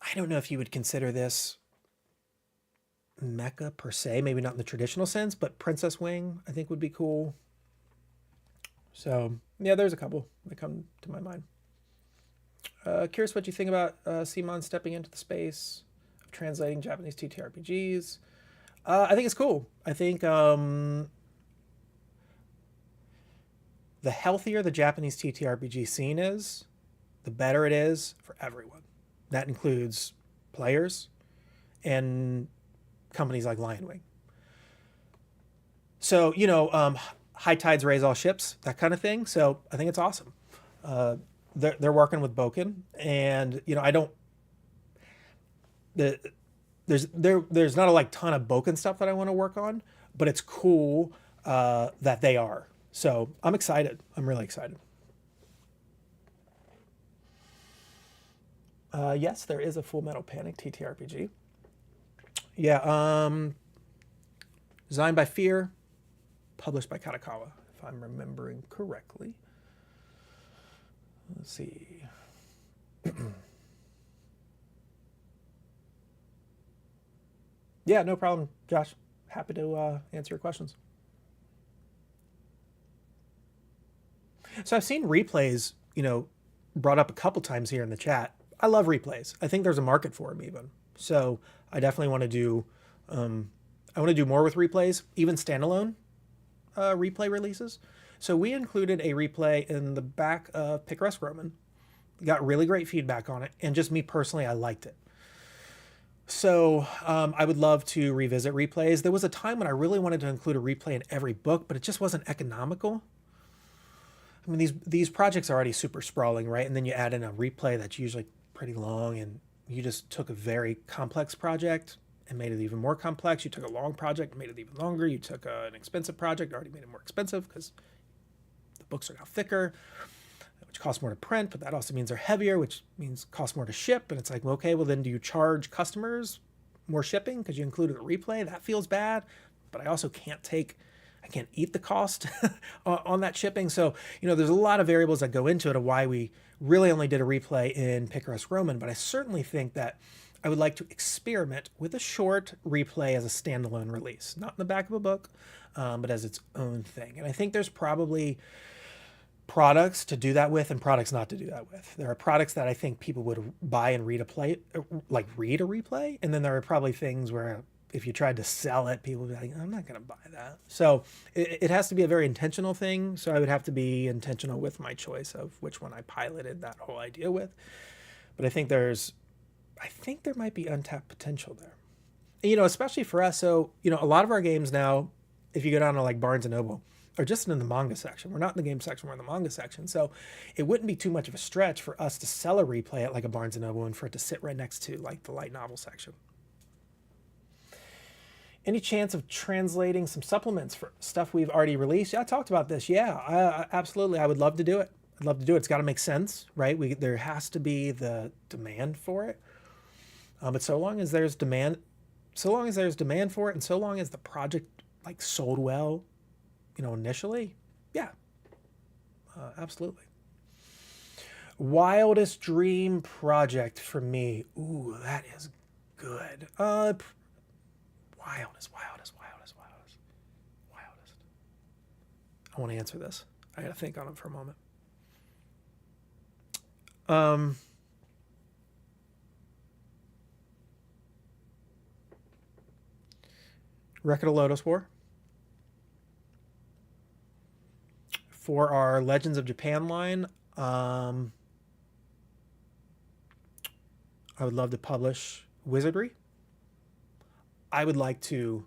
I don't know if you would consider this mecha per se, maybe not in the traditional sense, but Princess Wing I think would be cool. So yeah, there's a couple that come to my mind. Curious what you think about Simon stepping into the space of translating Japanese TTRPGs. I think it's cool. I think the healthier the Japanese TTRPG scene is, the better it is for everyone. That includes players and companies like LionWing. So, high tides raise all ships, that kind of thing. So I think it's awesome. They're working with Boken, and I don't. There's not a ton of Boken stuff that I want to work on, but it's cool that they are. So I'm excited. I'm really excited. Yes, there is a Full Metal Panic TTRPG. Yeah, designed by Fear, published by Katakawa, if I'm remembering correctly. Let's see. Yeah, no problem, Josh. Happy to answer your questions. So I've seen replays, brought up a couple times here in the chat. I love replays. I think there's a market for them even. So I definitely want to do. I want to do more with replays, even standalone replay releases. So we included a replay in the back of Picaresque Roman. Got really great feedback on it, and just me personally, I liked it. So I would love to revisit replays. There was a time when I really wanted to include a replay in every book, but it just wasn't economical. I mean, these projects are already super sprawling, right? And then you add in a replay that's usually pretty long, and you just took a very complex project and made it even more complex. You took a long project and made it even longer. You took an expensive project, already made it more expensive because the books are now thicker, which costs more to print, but that also means they're heavier, which means costs more to ship. And it's like, well, okay, well then do you charge customers more shipping because you included a replay? That feels bad, but I also can't eat the cost on that shipping. So, there's a lot of variables that go into it of why we really only did a replay in Picaresque Roman, but I certainly think that I would like to experiment with a short replay as a standalone release, not in the back of a book, but as its own thing. And I think there's probably products to do that with and products not to do that with. There are products that I think people would buy and read a replay. And then there are probably things where if you tried to sell it, people would be like, I'm not going to buy that. So it has to be a very intentional thing. So I would have to be intentional with my choice of which one I piloted that whole idea with. But I think there might be untapped potential there. Especially for us. So, a lot of our games now, if you go down to Barnes & Noble, are just in the manga section. We're not in the game section, we're in the manga section. So it wouldn't be too much of a stretch for us to sell a replay at a Barnes & Noble and for it to sit right next to the light novel section. Any chance of translating some supplements for stuff we've already released? Yeah, I talked about this. Yeah, absolutely. I would love to do it. I'd love to do it. It's got to make sense, right? There has to be the demand for it. But so long as there's demand for it, and so long as the project sold well, initially, yeah, absolutely. Wildest dream project for me. Ooh, that is good. Wildest. I want to answer this. I got to think on it for a moment. Record of Lotus War. For our Legends of Japan line, I would love to publish Wizardry. I would like to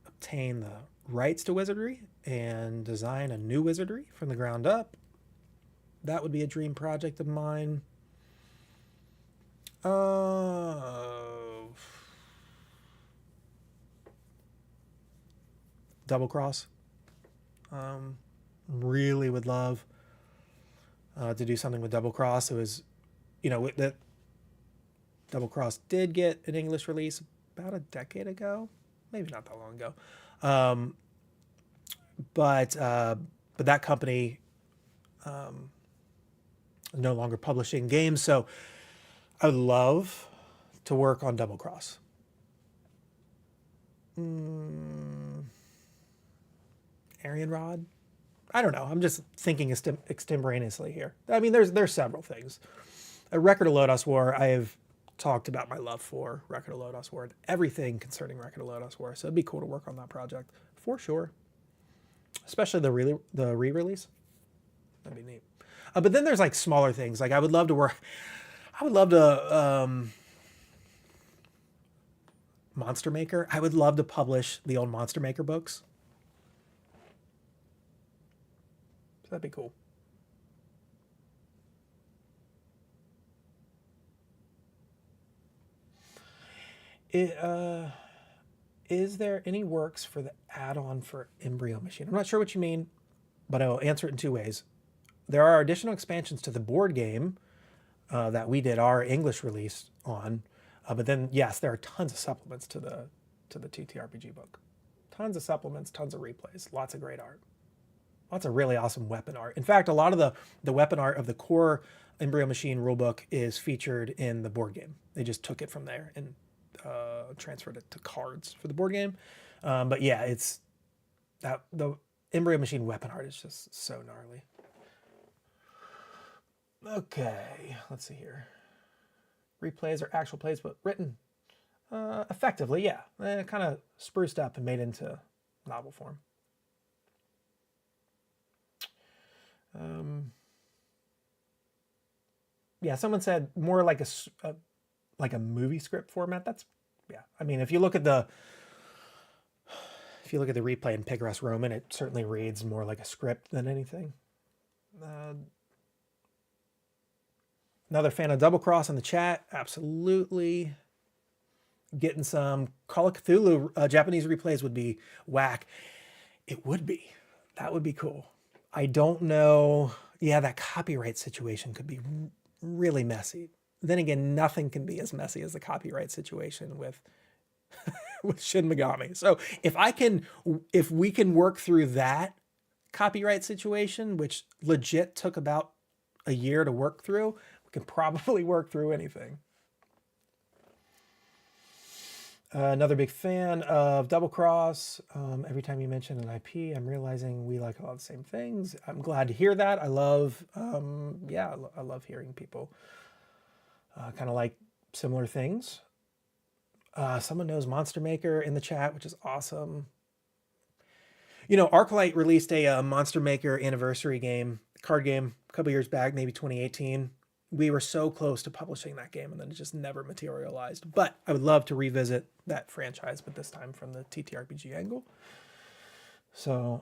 obtain the rights to Wizardry and design a new Wizardry from the ground up. That would be a dream project of mine. Double Cross. Really would love to do something with Double Cross. It was, that Double Cross did get an English release about a decade ago, maybe not that long ago. But that company no longer publishing games. So I would love to work on Double Cross. Arian Rod? I don't know. I'm just thinking extemporaneously here. I mean, there's several things. A Record of Lodos War, I have talked about my love for Record of Lodos War, everything concerning Record of Lodos War. So it'd be cool to work on that project for sure. Especially the re-release. That'd be neat. But then there's like smaller things. Like I would love to Monster Maker. I would love to publish the old Monster Maker books. So that'd be cool. Is there any works for the add-on for Embryo Machine? I'm not sure what you mean, but I will answer it in two ways. There are additional expansions to the board game that we did our English release on, but then yes, there are tons of supplements to the TTRPG book. Tons of supplements, tons of replays, lots of great art, lots of really awesome weapon art. In fact, a lot of the weapon art of the core Embryo Machine rulebook is featured in the board game. They just took it from there and transferred it to cards for the board game. But yeah, it's that the Embryo Machine weapon art is just so gnarly. Okay, let's see here. Replays are actual plays, but written effectively, yeah. Kind of spruced up and made into novel form. Yeah, someone said more like a movie script format. That's, yeah. I mean, if you look at the replay in Pigras Roman, it certainly reads more like a script than anything. Another fan of Double Cross in the chat. Absolutely. Getting some Call of Cthulhu Japanese replays would be whack. It would be. That would be cool. I don't know. Yeah, that copyright situation could be really messy. Then again, nothing can be as messy as the copyright situation with with Shin Megami. So if we can work through that copyright situation, which legit took about a year to work through, we can probably work through anything. Another big fan of Double Cross. Every time you mention an IP, I'm realizing we like a lot of the same things. I'm glad to hear that. I love, I love hearing people kind of like similar things. Someone knows Monster Maker in the chat, which is awesome. You know, Arclight released a Monster Maker anniversary game, card game, a couple years back, maybe 2018. We were so close to publishing that game, and then it just never materialized. But I would love to revisit that franchise, but this time from the TTRPG angle. So,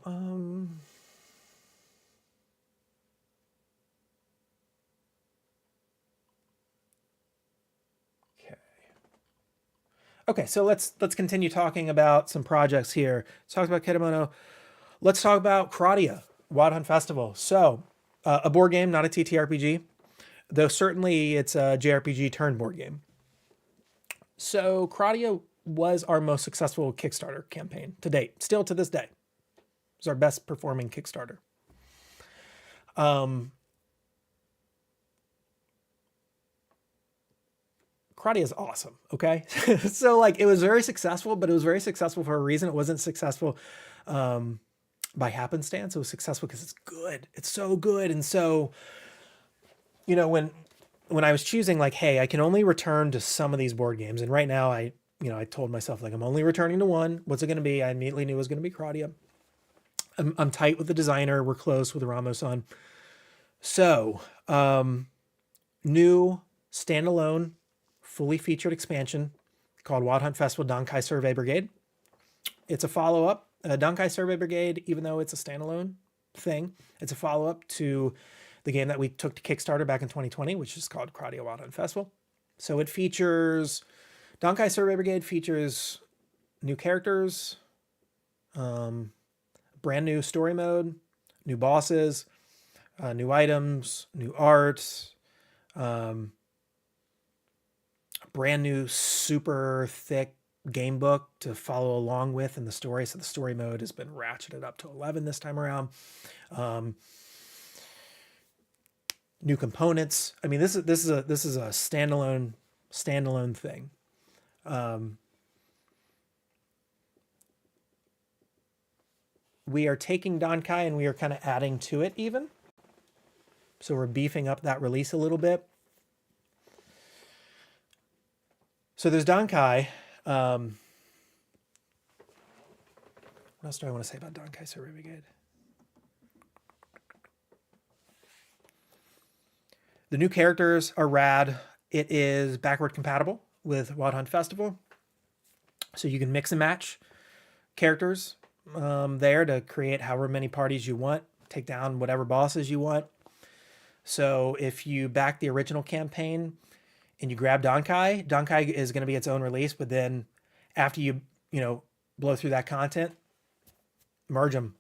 okay, so let's continue talking about some projects here. Let's talk about Ketemono. Let's talk about Kradia, Wild Hunt Festival. So, a board game, not a TTRPG, though certainly it's a JRPG turn board game. So, Kradia was our most successful Kickstarter campaign to date, still to this day. It was our best performing Kickstarter. Kradia is awesome, okay? So like it was very successful, but it was very successful for a reason. It wasn't successful by happenstance. It was successful because it's good. It's so good. And so, you know, when I was choosing like, hey, I can only return to some of these board games. And right now I told myself like, I'm only returning to one. What's it going to be? I immediately knew it was going to be Kradia. I'm tight with the designer. We're close with Ramos-san. So, new standalone fully featured expansion called Wild Hunt Festival Dankai Survey Brigade. It's a follow-up. Dankai Survey Brigade, even though it's a standalone thing, it's a follow-up to the game that we took to Kickstarter back in 2020, which is called Kradia Wild Hunt Festival. So it features, Dankai Survey Brigade features new characters, brand new story mode, new bosses, new items, new art, brand new super thick game book to follow along with in the story. So the story mode has been ratcheted up to 11 this time around. new components. I mean, this is a standalone thing. We are taking Dankai and we are kind of adding to it even. So we're beefing up that release a little bit. So there's Dankai. What else do I want to say about Dankai Survey Brigade? The new characters are rad. It is backward compatible with Wild Hunt Festival. So you can mix and match characters there to create however many parties you want, take down whatever bosses you want. So if you back the original campaign and you grab Dankai, Dankai is going to be its own release, but then after you blow through that content, merge them.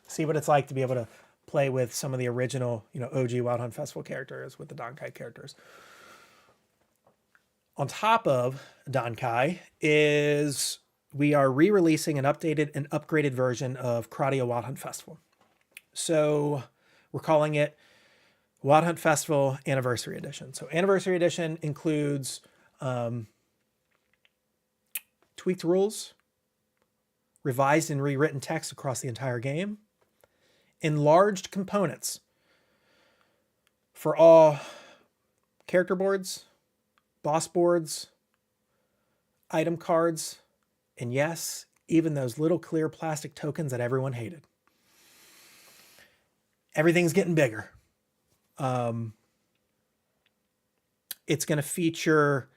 See what it's like to be able to play with some of the original, OG Wild Hunt Festival characters with the Dankai characters. On top of Dankai is we are re-releasing an updated and upgraded version of Kradia Wild Hunt Festival. So we're calling it Wild Hunt Festival Anniversary Edition. So Anniversary Edition includes tweaked rules, revised and rewritten text across the entire game, enlarged components for all character boards, boss boards, item cards, and yes, even those little clear plastic tokens that everyone hated. Everything's getting bigger. It's going to feature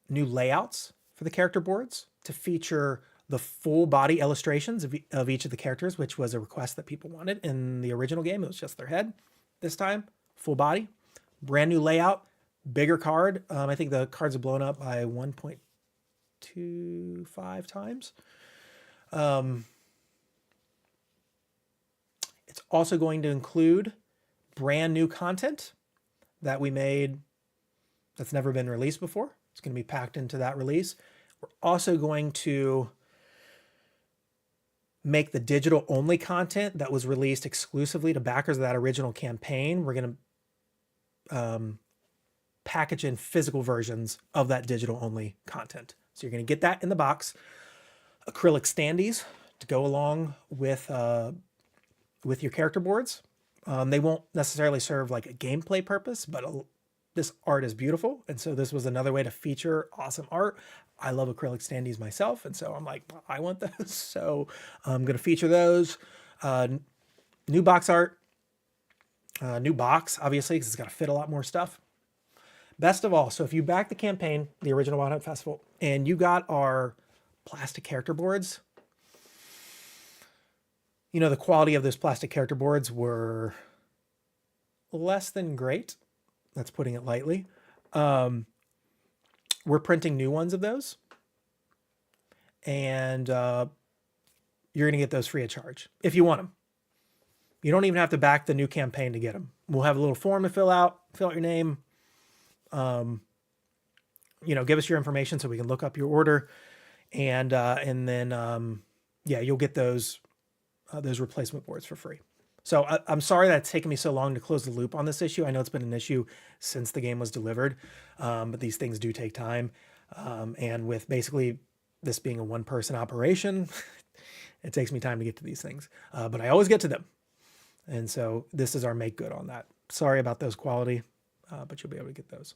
new layouts for the character boards to feature the full body illustrations of each of the characters, which was a request that people wanted. In the original game, it was just their head. This time, full body, brand new layout, bigger card. I think the cards are blown up by 1.25 times. It's also going to include brand new content that we made that's never been released before. It's going to be packed into that release. We're also going to make the digital only content that was released exclusively to backers of that original campaign. We're going to package in physical versions of that digital only content. So you're going to get that in the box. Acrylic standees to go along with your character boards. They won't necessarily serve like a gameplay purpose, but this art is beautiful. And so this was another way to feature awesome art. I love acrylic standees myself. And so I'm like, I want those. So I'm going to feature those. New box art, new box, obviously, because it's got to fit a lot more stuff. Best of all, so if you back the campaign, the original Wild Hunt Festival, and you got our plastic character boards, the quality of those plastic character boards were less than great. That's putting it lightly. We're printing new ones of those. And you're going to get those free of charge if you want them. You don't even have to back the new campaign to get them. We'll have a little form to fill out your name. Give us your information so we can look up your order. And then you'll get those replacement boards for free. So I'm sorry that it's taken me so long to close the loop on this issue. I know it's been an issue since the game was delivered, but these things do take time. And with basically this being a one-person operation, it takes me time to get to these things. But I always get to them. And so this is our make good on that. Sorry about those quality, but you'll be able to get those.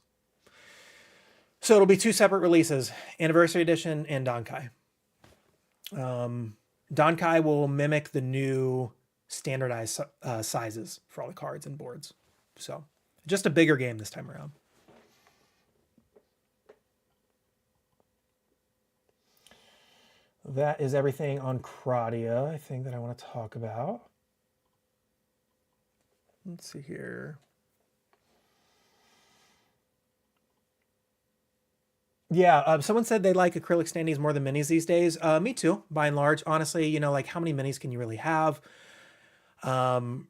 So it'll be two separate releases, Anniversary Edition and Dankai. Dankai will mimic the new standardized sizes for all the cards and boards. So just a bigger game this time around. That is everything on Kradia, I think, that I want to talk about. Let's see here. Yeah, someone said they like acrylic standees more than minis these days. Me too, by and large. Honestly, like how many minis can you really have? Houses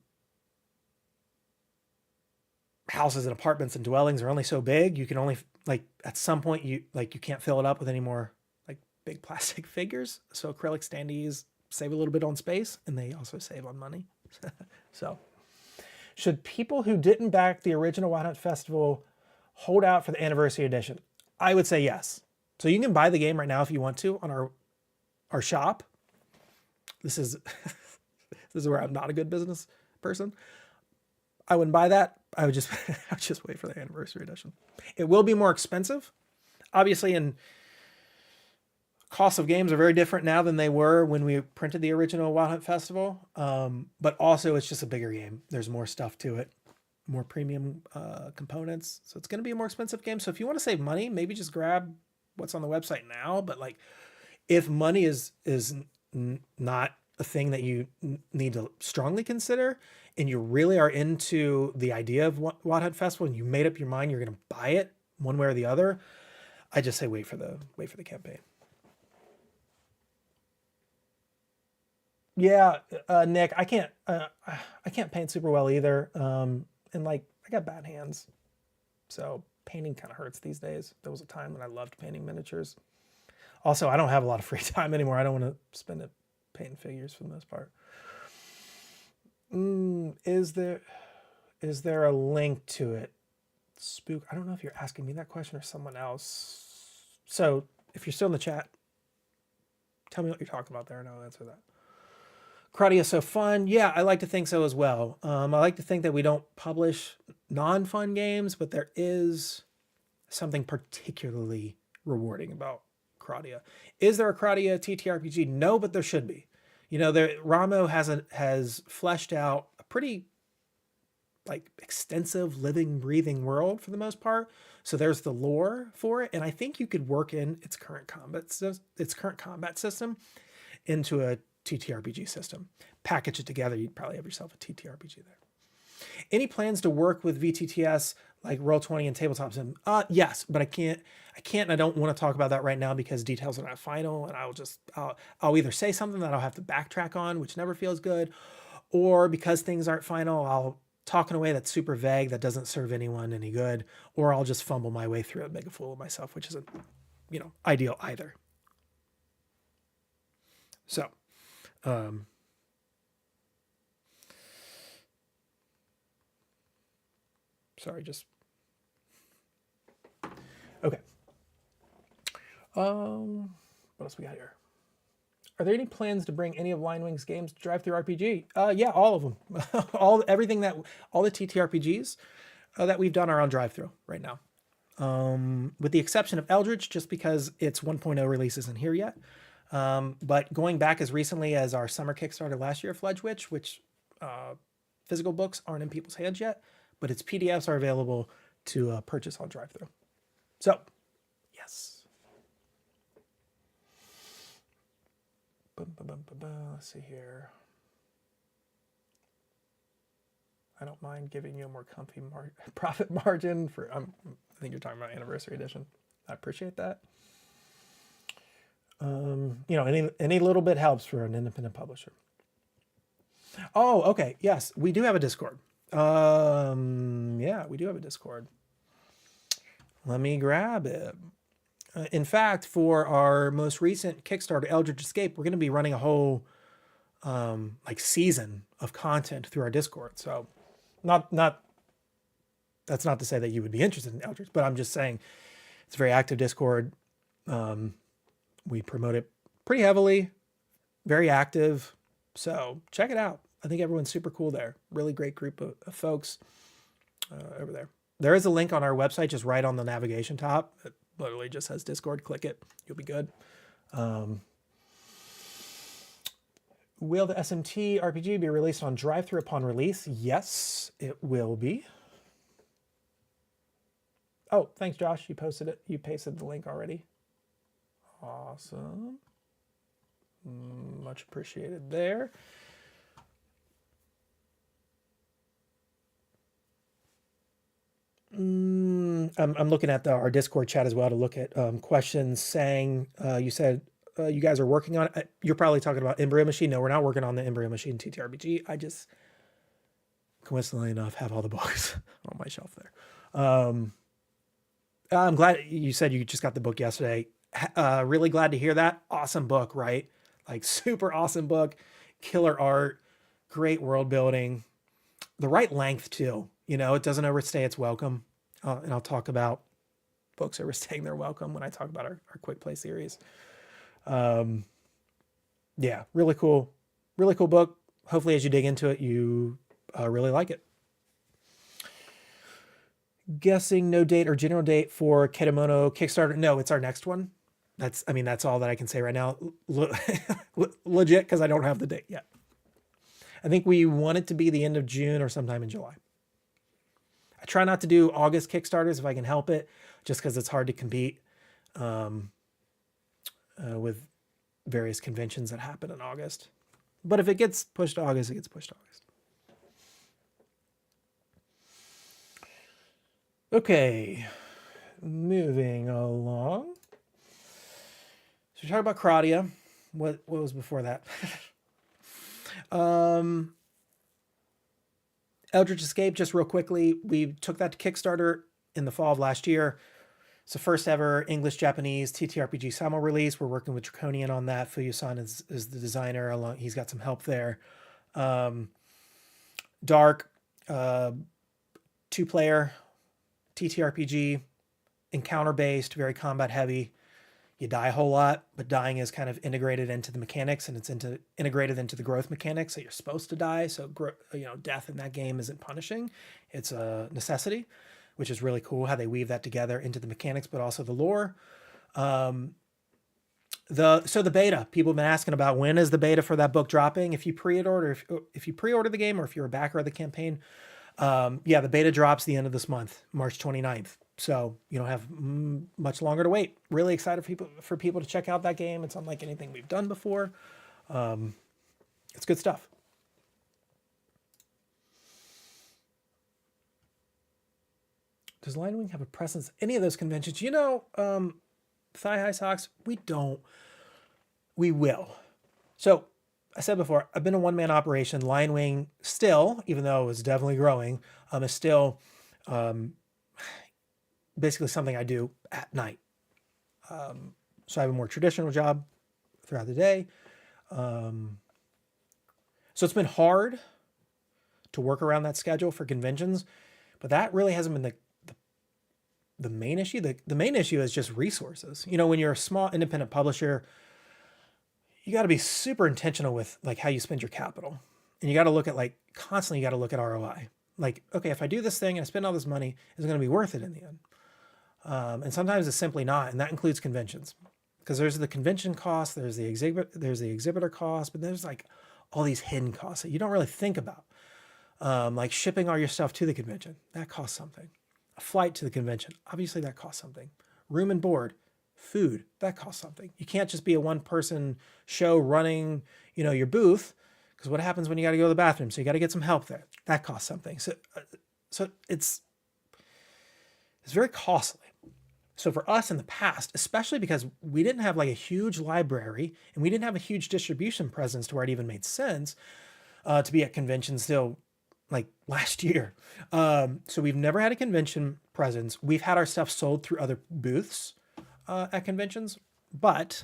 and apartments and dwellings are only so big. You can only, like, at some point, you can't fill it up with any more, like, big plastic figures. So acrylic standees save a little bit on space, and they also save on money. So Should people who didn't back the original Wild Hunt Festival hold out for the anniversary edition? I would say yes. So you can buy the game right now if you want to on our shop. This is this is where I'm not a good business person. I wouldn't buy that. I would just I would just wait for the anniversary edition. It will be more expensive, obviously, and costs of games are very different now than they were when we printed the original Wild Hunt Festival. But also, it's just a bigger game. There's more stuff to it, more premium components. So it's going to be a more expensive game. So if you want to save money, maybe just grab what's on the website now. But like, if money is not a thing that you need to strongly consider, and you really are into the idea of Wild Hunt Festival, and you made up your mind you're going to buy it one way or the other, I just say wait for the campaign. Yeah, Nick, I can't paint super well either, and like I got bad hands, so painting kind of hurts these days. There was a time when I loved painting miniatures. Also, I don't have a lot of free time anymore. I don't want to spend it painting figures for the most part. Is there a link to it? Spook. I don't know if you're asking me that question or someone else. So if you're still in the chat, tell me what you're talking about there and I'll answer that. Crowdy is so fun. Yeah, I like to think so as well. I like to think that we don't publish non-fun games, but there is something particularly rewarding about Crowdia. Is there a Crowdia TTRPG? No, but there should be. You know, Ramo has fleshed out a pretty like extensive living, breathing world for the most part. So there's the lore for it, and I think you could work in its current combat system into a TTRPG system. Package it together, you'd probably have yourself a TTRPG there. Any plans to work with VTTS like Roll20 and Tabletop Sim? Yes, but I can't and I don't want to talk about that right now because details are not final, and I'll either say something that I'll have to backtrack on, which never feels good, or because things aren't final, I'll talk in a way that's super vague that doesn't serve anyone any good, or I'll just fumble my way through it and make a fool of myself, which isn't, ideal either. So, sorry, just okay. What else we got here? Are there any plans to bring any of LionWing's games to Drive-Thru-RPG? Yeah, all of them. all the TTRPGs that we've done are on Drive-Thru right now. With the exception of Eldritch, just because its 1.0 release isn't here yet. But going back as recently as our summer Kickstarter last year, Fledge Witch, which physical books aren't in people's hands yet, but its PDFs are available to purchase on Drive-Thru. So, yes. Let's see here. I don't mind giving you a more comfy profit margin for. I think you're talking about Anniversary Edition. I appreciate that. Any little bit helps for an independent publisher. Oh, okay. Yes, we do have a Discord. Yeah, we do have a Discord. Let me grab it. In fact, for our most recent Kickstarter, Eldritch Escape, we're going to be running a whole season of content through our Discord. So, that's not to say that you would be interested in Eldritch, but I'm just saying it's a very active Discord. We promote it pretty heavily, very active. So check it out. I think everyone's super cool there. Really great group of folks over there. There is a link on our website, just right on the navigation top. It literally just says Discord. Click it. You'll be good. Will the SMT RPG be released on Drive-Thru upon release? Yes, it will be. Oh, thanks, Josh. You posted it. You pasted the link already. Awesome. Much appreciated there. I'm looking at our Discord chat as well to look at questions saying, you said you guys are working on it. You're probably talking about Embryo Machine. No, we're not working on the Embryo Machine TTRPG. I just, coincidentally enough, have all the books on my shelf there. I'm glad you said you just got the book yesterday. Really glad to hear that. Awesome book, right? Like super awesome book, killer art, great world building. the right length too. You know, it doesn't overstay its welcome. And I'll talk about books overstaying their welcome when I talk about our quick play series. Yeah, really cool book. Hopefully, as you dig into it, you really like it. Guessing no date or general date for Ketemono Kickstarter. No, it's our next one. That's all that I can say right now. Legit, because I don't have the date yet. I think we want it to be the end of June or sometime in July. I try not to do August Kickstarters if I can help it, just because it's hard to compete with various conventions that happen in August. But if it gets pushed to August, it gets pushed to August. Okay, moving along. So we talked about Kradia. What was before that? Eldritch Escape, just real quickly, we took that to Kickstarter in the fall of last year. It's the first ever English-Japanese TTRPG simul release. We're working with Draconian on that. Fuyu-san is the designer. He's got some help there. Dark, 2-player TTRPG, encounter-based, very combat-heavy. You die a whole lot, but dying is kind of integrated into the mechanics, and it's integrated into the growth mechanics that you're supposed to die. So, death in that game isn't punishing; it's a necessity, which is really cool how they weave that together into the mechanics, but also the lore. The beta, people have been asking about when is the beta for that book dropping. If you pre-order the game, or if you're a backer of the campaign, the beta drops the end of this month, March 29th. So you don't have much longer to wait. Really excited for people to check out that game. It's unlike anything we've done before. It's good stuff. Does LionWing have a presence at any of those conventions? Thigh High Socks, we don't. We will. So I said before, I've been a one-man operation. LionWing still, even though it's definitely growing, is still basically something I do at night. So I have a more traditional job throughout the day. So it's been hard to work around that schedule for conventions, but that really hasn't been the main issue. The main issue is just resources. When you're a small independent publisher, you got to be super intentional with like how you spend your capital, and you got to look at constantly. You got to look at ROI. Like, okay, if I do this thing and I spend all this money, is it going to be worth it in the end? And sometimes it's simply not, and that includes conventions, because there's the convention cost, there's the exhibitor cost, but there's like all these hidden costs that you don't really think about, like shipping all your stuff to the convention, that costs something. A flight to the convention, obviously that costs something. Room and board, food, that costs something. You can't just be a one-person show running, your booth, because what happens when you got to go to the bathroom? So you got to get some help there. That costs something. So it's very costly. So for us in the past, especially because we didn't have like a huge library and we didn't have a huge distribution presence to where it even made sense to be at conventions still like last year. So we've never had a convention presence. We've had our stuff sold through other booths at conventions, but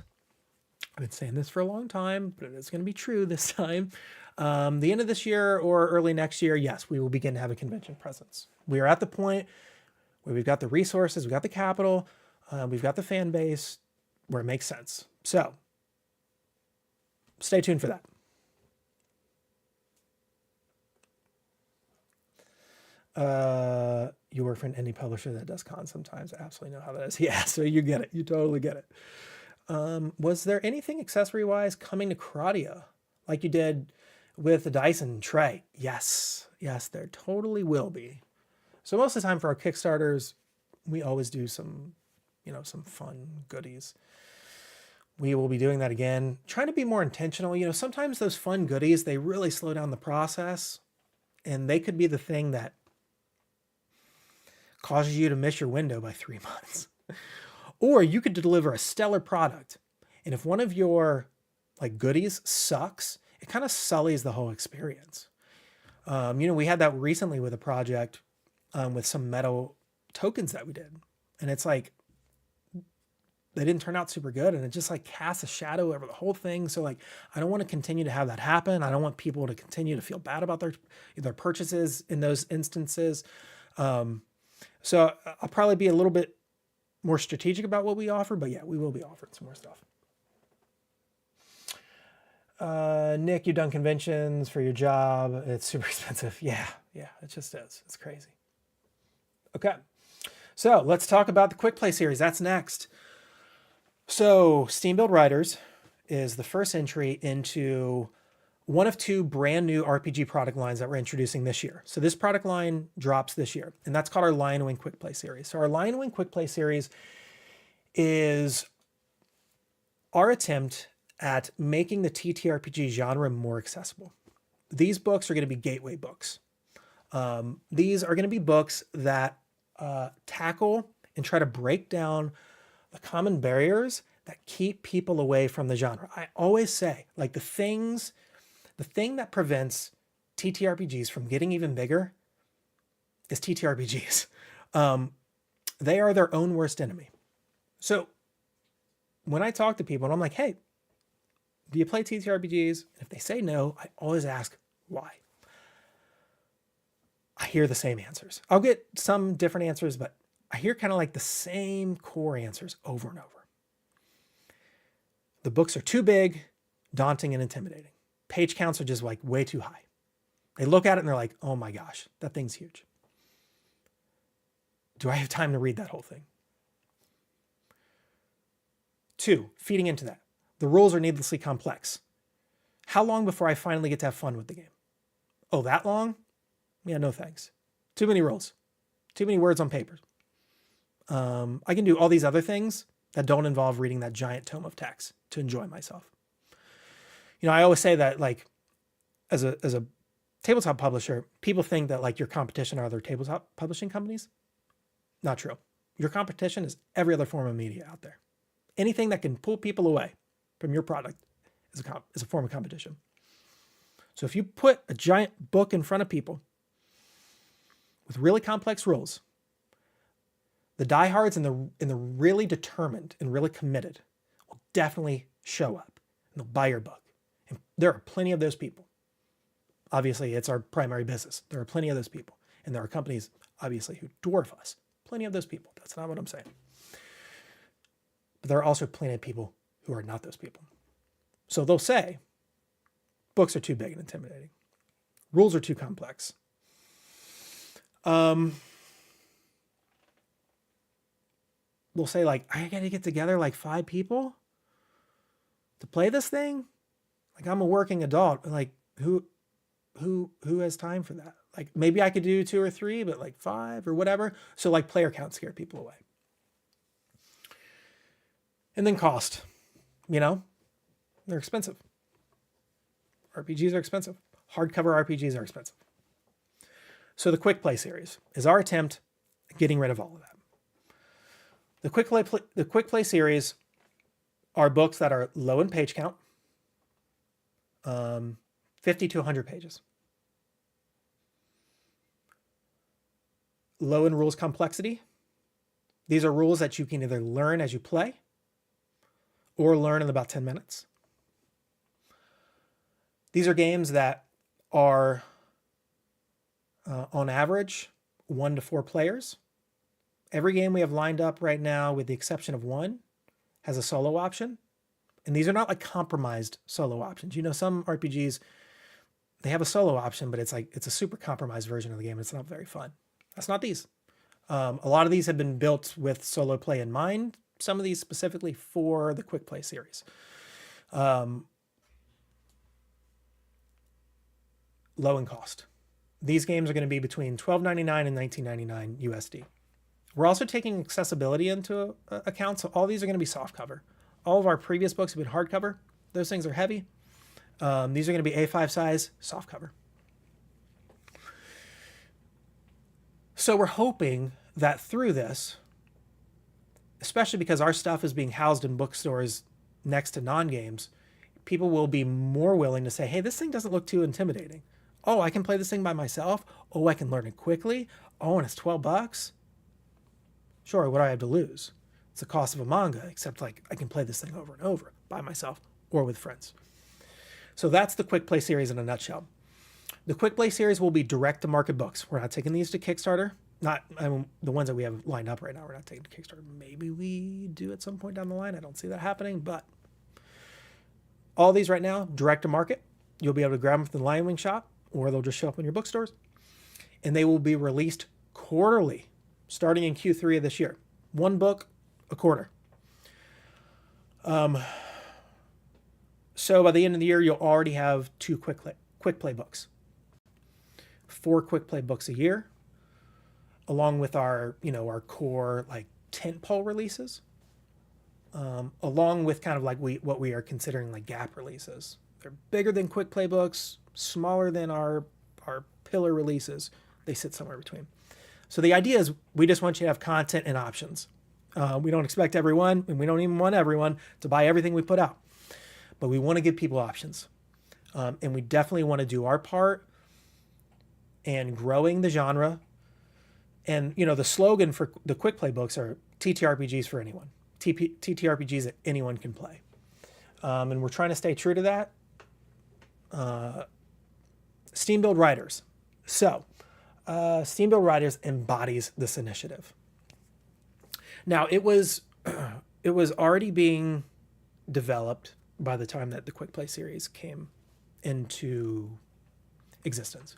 I've been saying this for a long time, but it's going to be true this time. The end of this year or early next year, yes, we will begin to have a convention presence. We are at the point where we've got the resources, we've got the capital, we've got the fan base, where it makes sense. So stay tuned for that. You work for an indie publisher that does cons sometimes. I absolutely know how that is. Yeah, so you get it. You totally get it. Was there anything accessory-wise coming to Kradia like you did with the Dyson tray? Yes, there totally will be. So most of the time for our Kickstarters, we always do some fun goodies. We will be doing that again, trying to be more intentional. Sometimes those fun goodies, they really slow down the process, and they could be the thing that causes you to miss your window by 3 months. Or you could deliver a stellar product, and if one of your goodies sucks, it kind of sullies the whole experience. We had that recently with a project with some metal tokens that we did, and it's like they didn't turn out super good, and it just like casts a shadow over the whole thing. So like, I don't want to continue to have that happen. I don't want people to continue to feel bad about their purchases in those instances. So I'll probably be a little bit more strategic about what we offer, but yeah, we will be offering some more stuff. Nick, you've done conventions for your job. It's super expensive. Yeah, it just is. It's crazy. Okay. So let's talk about the Quick Play series. That's next. So Steam Build Writers is the first entry into one of two brand new RPG product lines that we're introducing this year. So this product line drops this year, and that's called our LionWing Quick Play series. So our LionWing Quick Play series is our attempt at making the TTRPG genre more accessible. These books are going to be gateway books. These are going to be books that tackle and try to break down the common barriers that keep people away from the genre. I always say, like, the thing that prevents TTRPGs from getting even bigger is TTRPGs. They are their own worst enemy. So when I talk to people and I'm like, hey, do you play TTRPGs? And if they say no, I always ask why. I hear the same answers. I'll get some different answers, but I hear kind of like the same core answers over and over. The books are too big, daunting, and intimidating. Page counts are just like way too high. They look at it and they're like, oh my gosh, that thing's huge. Do I have time to read that whole thing? 2, feeding into that. The rules are needlessly complex. How long before I finally get to have fun with the game? Oh, that long? Yeah, no thanks. Too many rules. Too many words on paper. I can do all these other things that don't involve reading that giant tome of text to enjoy myself. You know, I always say that, like, as a tabletop publisher, people think that like your competition are other tabletop publishing companies. Not true. Your competition is every other form of media out there. Anything that can pull people away from your product is a form of competition. So if you put a giant book in front of people with really complex rules, the diehards and the really determined and really committed will definitely show up and they'll buy your book. And there are plenty of those people. Obviously, it's our primary business. There are plenty of those people. And there are companies, obviously, who dwarf us. Plenty of those people. That's not what I'm saying. But there are also plenty of people who are not those people. So they'll say, books are too big and intimidating. Rules are too complex. They'll say, like, I got to get together like 5 people to play this thing. Like, I'm a working adult. Like, who has time for that? Like, maybe I could do 2 or 3, but like 5 or whatever. So like player count scare people away. And then cost, you know, they're expensive. RPGs are expensive. Hardcover RPGs are expensive. So the Quick Play series is our attempt at getting rid of all of that. The Quick Play series are books that are low in page count, 50 to 100 pages. Low in rules complexity. These are rules that you can either learn as you play or learn in about 10 minutes. These are games that are, on average, 1 to 4 players. Every game we have lined up right now, with the exception of one, has a solo option. And these are not like compromised solo options. You know, some RPGs, they have a solo option, but it's a super compromised version of the game. It's not very fun. That's not these. A lot of these have been built with solo play in mind. Some of these specifically for the Quick Play series. Low in cost. These games are going to be between $12.99 and $19.99 USD. We're also taking accessibility into account, so all these are going to be softcover. All of our previous books have been hardcover. Those things are heavy. These are going to be A5 size, softcover. So we're hoping that through this, especially because our stuff is being housed in bookstores next to non-games, people will be more willing to say, hey, this thing doesn't look too intimidating. Oh, I can play this thing by myself. Oh, I can learn it quickly. Oh, and it's $12. Sure, what do I have to lose? It's the cost of a manga, except like I can play this thing over and over by myself or with friends. So that's the Quick Play series in a nutshell. The Quick Play series will be direct to market books. We're not taking these to Kickstarter. The ones that we have lined up right now, we're not taking to Kickstarter. Maybe we do at some point down the line. I don't see that happening, but all these right now, direct to market. You'll be able to grab them from the LionWing shop, or they'll just show up in your bookstores. And they will be released quarterly, starting in Q3 of this year. One book a quarter. So by the end of the year, you'll already have 2 quick play books. 4 quick play books a year, along with our core like tentpole releases, along with kind of like what we are considering like gap releases. They're bigger than quick play books, smaller than our pillar releases. They sit somewhere between. So the idea is we just want you to have content and options. We don't expect everyone, and we don't even want everyone to buy everything we put out. But we want to give people options. And we definitely want to do our part in growing the genre. And, the slogan for the quick play books are TTRPGs for anyone. TTRPGs that anyone can play. And we're trying to stay true to that. Steam Build Writers. So, Steam Build Writers embodies this initiative. Now, it was already being developed by the time that the Quick Play series came into existence.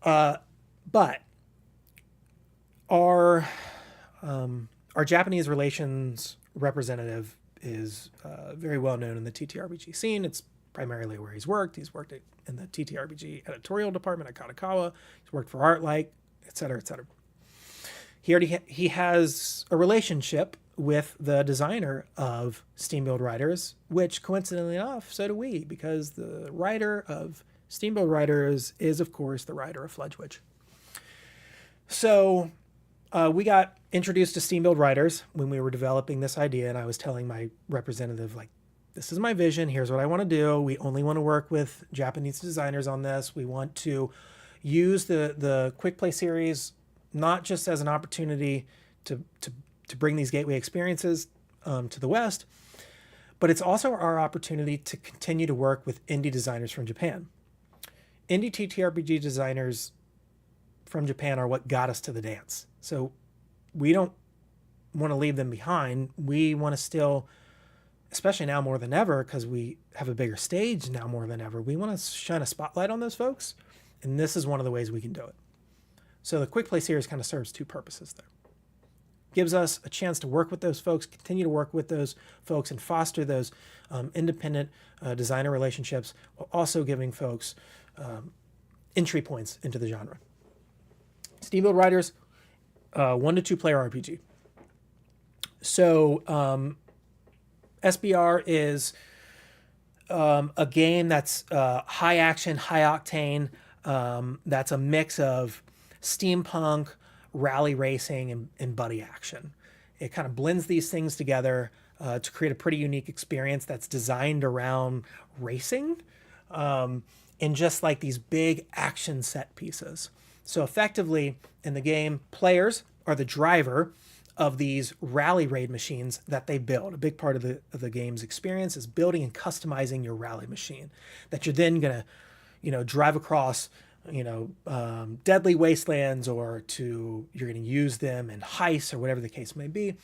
But our Japanese relations representative is very well known in the TTRPG scene. It's primarily where he's worked. He's worked in the TTRPG editorial department at Kadokawa. He's worked for Artlight, et cetera, et cetera. He has a relationship with the designer of Steam Build Writers, which coincidentally enough, so do we, because the writer of Steam Build Writers is, of course, the writer of Fledge Witch. So we got introduced to Steam Build Writers when we were developing this idea, and I was telling my representative, like, this is my vision. Here's what I want to do. We only want to work with Japanese designers on this. We want to use the Quick Play series not just as an opportunity to bring these gateway experiences to the West, but it's also our opportunity to continue to work with indie designers from Japan. Indie TTRPG designers from Japan are what got us to the dance. So we don't want to leave them behind. We want to still, especially now more than ever, because we have a bigger stage now more than ever, we want to shine a spotlight on those folks. And this is one of the ways we can do it. So the Quick Play series kind of serves 2 purposes there. Gives us a chance to work with those folks, continue to work with those folks, and foster those independent designer relationships, while also giving folks entry points into the genre. Steam Build Writers, 1 to 2 player RPG. So SBR is a game that's high action, high octane. That's a mix of steampunk, rally racing, and buddy action. It kind of blends these things together to create a pretty unique experience that's designed around racing and just like these big action set pieces. So effectively in the game, players are the driver of these rally raid machines that they build. A big part of the game's experience is building and customizing your rally machine that you're then going to, drive across deadly wastelands, or you're going to use them in heists or whatever the case may be.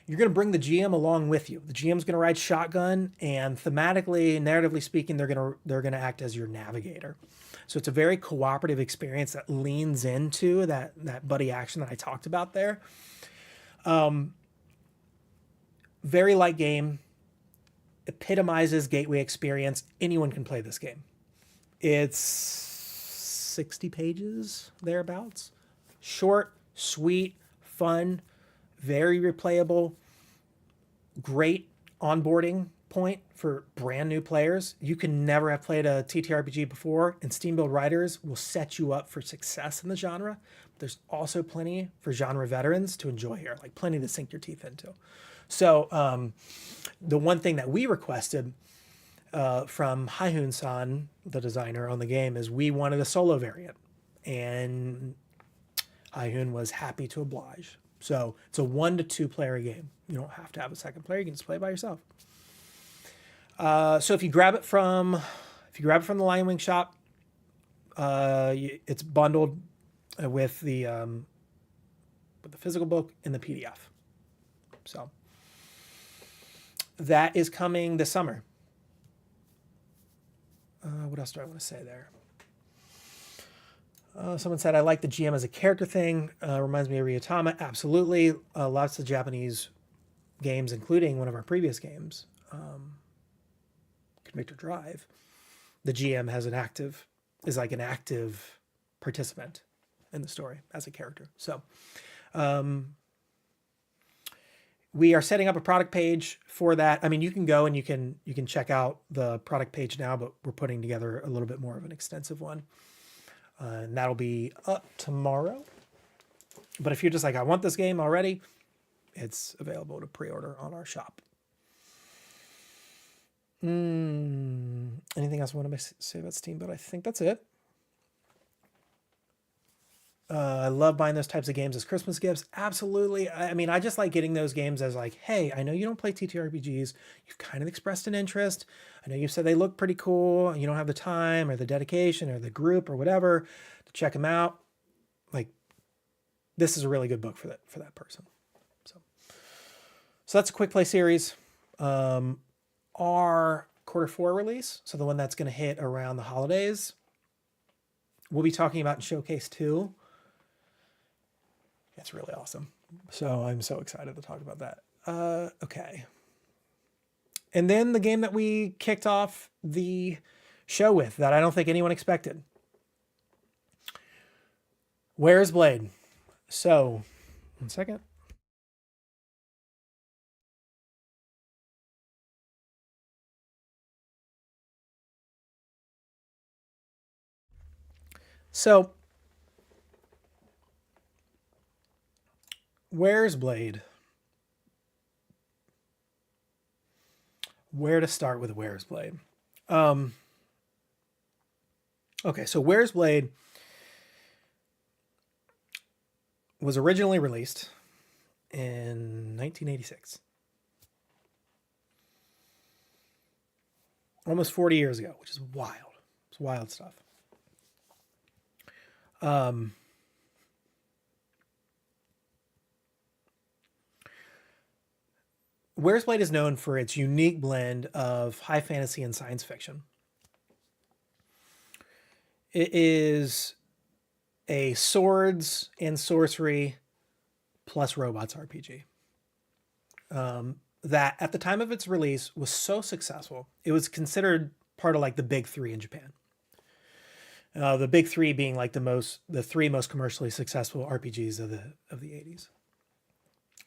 You're going to bring the GM along with you. The GM's going to ride shotgun, and thematically, narratively speaking, they're going to act as your navigator. So it's a very cooperative experience that leans into that buddy action that I talked about there. Very light game, epitomizes gateway experience. Anyone can play this game. It's 60 pages, thereabouts. Short, sweet, fun, very replayable, great onboarding point for brand new players. You can never have played a TTRPG before, and Steam Build Writers will set you up for success in the genre. But there's also plenty for genre veterans to enjoy here, like plenty to sink your teeth into. So the one thing that we requested from Haihun-san, the designer on the game, is we wanted a solo variant, and Haihun was happy to oblige. So it's a 1 to 2 player game. You don't have to have a second player. You can just play by yourself. So if you grab it from the LionWing shop, it's bundled with the physical book and the PDF. So that is coming this summer. What else do I want to say there? Someone said, I like the GM as a character thing. Reminds me of Ryutama. Absolutely. Lots of Japanese games, including one of our previous games, Convictor Drive. The GM is like an active participant in the story as a character. So we are setting up a product page for that. I mean, you can go and you can check out the product page now, but we're putting together a little bit more of an extensive one. And that'll be up tomorrow. But if you're just like, I want this game already, it's available to pre-order on our shop. Anything else I want to say about Steam? But I think that's it. I love buying those types of games as Christmas gifts. Absolutely. I mean, I just like getting those games as like, hey, I know you don't play TTRPGs. You've kind of expressed an interest. I know you said they look pretty cool. And you don't have the time or the dedication or the group or whatever to check them out. Like, this is a really good book for that person. So that's a quick play series. Our Q4 release, so the one that's going to hit around the holidays, we'll be talking about in Showcase 2. It's really awesome. So I'm so excited to talk about that. Okay. And then the game that we kicked off the show with that I don't think anyone expected. Where's Blade? So, 1 second. So, Where's Blade? Where to start with Where's Blade? Okay, so Where's Blade was originally released in 1986. Almost 40 years ago, which is wild. It's wild stuff. Where's Blade is known for its unique blend of high fantasy and science fiction. It is a swords and sorcery plus robots RPG. That at the time of its release was so successful, it was considered part of like the big three in Japan. The big three being like the three most commercially successful RPGs of the 80s.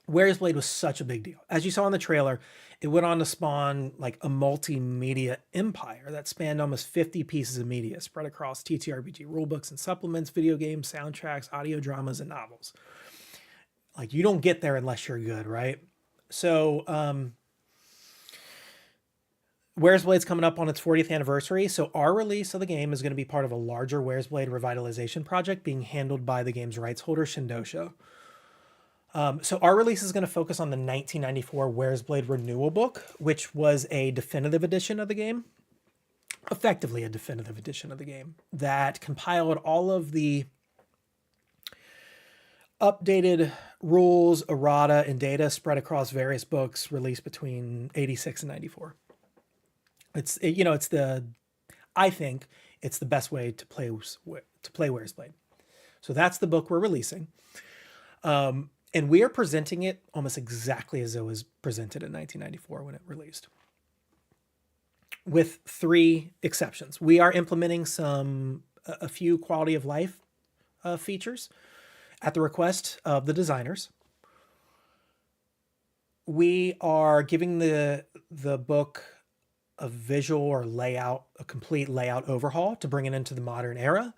Where's Blade was such a big deal. As you saw in the trailer, it went on to spawn like a multimedia empire that spanned almost 50 pieces of media spread across TTRPG rulebooks and supplements, video games, soundtracks, audio dramas, and novels. Like, you don't get there unless you're good, right? So, Where's Blade's coming up on its 40th anniversary. So our release of the game is going to be part of a larger Where's Blade revitalization project being handled by the game's rights holder, Shindosha. So our release is going to focus on the 1994 Where's Blade Renewal Book, which was a definitive edition of the game. Effectively a definitive edition of the game that compiled all of the updated rules, errata, and data spread across various books released between 86 and 94. I think it's the best way to play Where's Blade. So that's the book we're releasing. And we are presenting it almost exactly as it was presented in 1994 when it released, with 3 exceptions. We are implementing a few quality of life features at the request of the designers. We are giving the book a visual or layout, a complete layout overhaul to bring it into the modern era.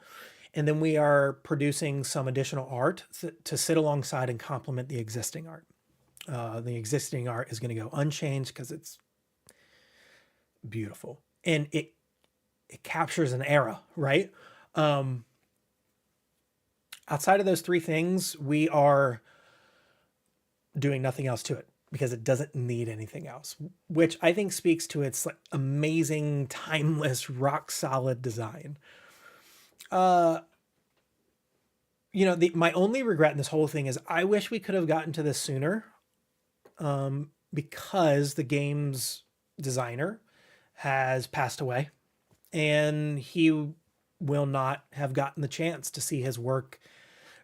And then we are producing some additional art to sit alongside and complement the existing art. The existing art is going to go unchanged because it's beautiful. And it captures an era, right? Outside of those 3 things, we are doing nothing else to it because it doesn't need anything else, which I think speaks to its like amazing, timeless, rock solid design. My only regret in this whole thing is I wish we could have gotten to this sooner, because the game's designer has passed away and he will not have gotten the chance to see his work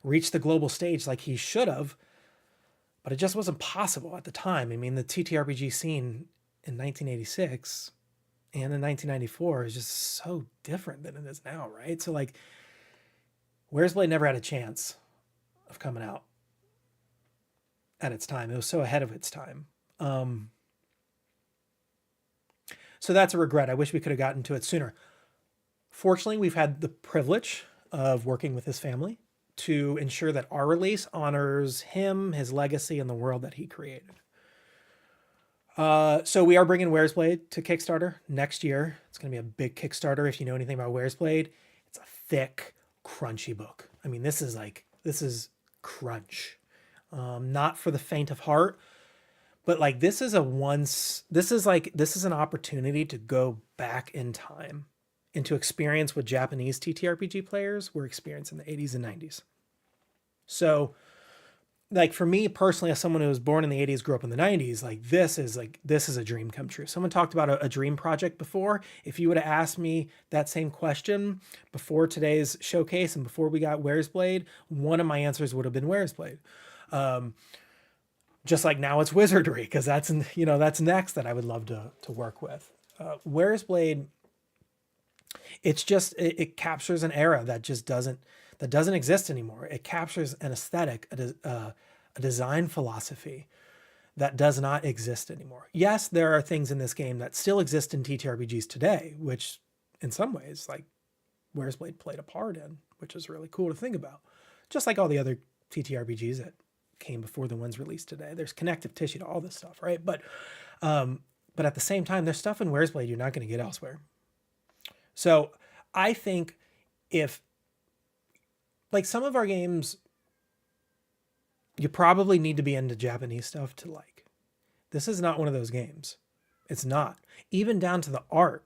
reach the global stage like he should have, but it just wasn't possible at the time. I mean, the TTRPG scene in 1986 and in 1994 is just so different than it is now, right? So like, Where's Blade never had a chance of coming out at its time. It was so ahead of its time. So that's a regret. I wish we could have gotten to it sooner. Fortunately, we've had the privilege of working with his family to ensure that our release honors him, his legacy, and the world that he created. So we are bringing Where's Blade to Kickstarter next year. It's going to be a big Kickstarter. If you know anything about Where's Blade, it's a thick, crunchy book. I mean, this is crunch. Not for the faint of heart, but like this is an opportunity to go back in time and to experience what Japanese TTRPG players were experiencing in the 80s and 90s. So like for me personally, as someone who was born in the 80s, grew up in the 90s, this is a dream come true. Someone talked about a dream project before. If you would have asked me that same question before today's showcase and before we got Where's Blade, one of my answers would have been Where's Blade. Just like now it's Wizardry, because that's next that I would love to work with. Where's Blade? It captures an era that just doesn't exist anymore. It captures an aesthetic, a design philosophy that does not exist anymore. Yes, there are things in this game that still exist in TTRPGs today, which in some ways, like Where's Blade played a part in, which is really cool to think about. Just like all the other TTRPGs that came before the ones released today. There's connective tissue to all this stuff, right? But at the same time, there's stuff in Where's Blade you're not going to get elsewhere. So I think if, like some of our games, you probably need to be into Japanese stuff to like. This is not one of those games. It's not. Even down to the art.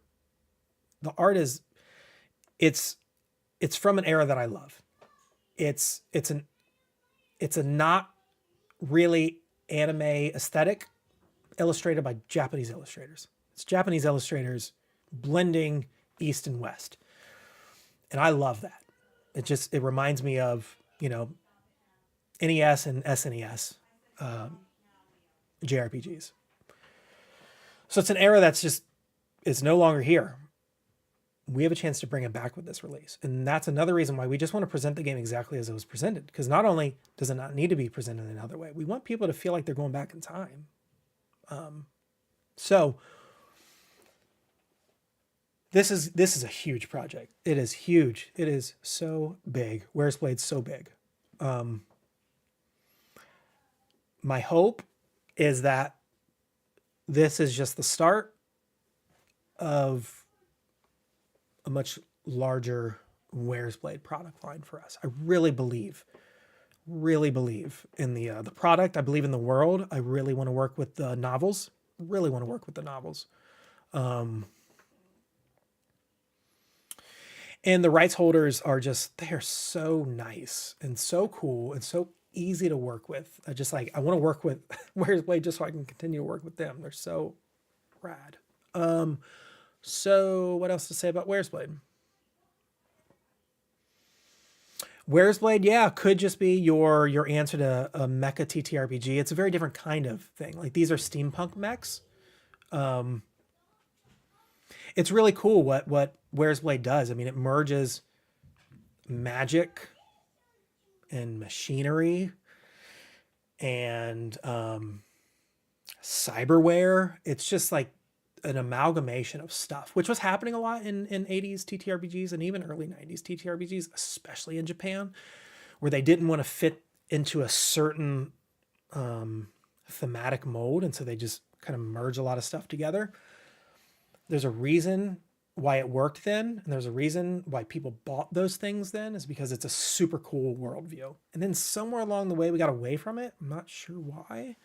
The art is, it's from an era that I love. It's a not really anime aesthetic illustrated by Japanese illustrators. It's Japanese illustrators blending East and West. And I love that. It reminds me of, NES and SNES JRPGs. So it's an era it's no longer here. We have a chance to bring it back with this release. And that's another reason why we just want to present the game exactly as it was presented. Because not only does it not need to be presented another way, we want people to feel like they're going back in time. So this is a huge project. It is huge. It is so big. Where's Blade so big? My hope is that this is just the start of a much larger Where's Blade product line for us. I really believe in the product. I believe in the world. I really want to work with the novels. And the rights holders they're so nice and so cool and so easy to work with. I want to work with Where's Blade just so I can continue to work with them. They're so rad. So what else to say about Where's Blade? Where's Blade, could just be your answer to a mecha TTRPG. It's a very different kind of thing. Like these are steampunk mechs. It's really cool what Where's Blade does. I mean, it merges magic and machinery and cyberware. It's just like an amalgamation of stuff, which was happening a lot in 80s TTRPGs and even early 90s TTRPGs, especially in Japan, where they didn't want to fit into a certain thematic mold. And so they just kind of merge a lot of stuff together. There's a reason why it worked then, and there's a reason why people bought those things then, is because it's a super cool worldview. And then somewhere along the way, we got away from it. I'm not sure why.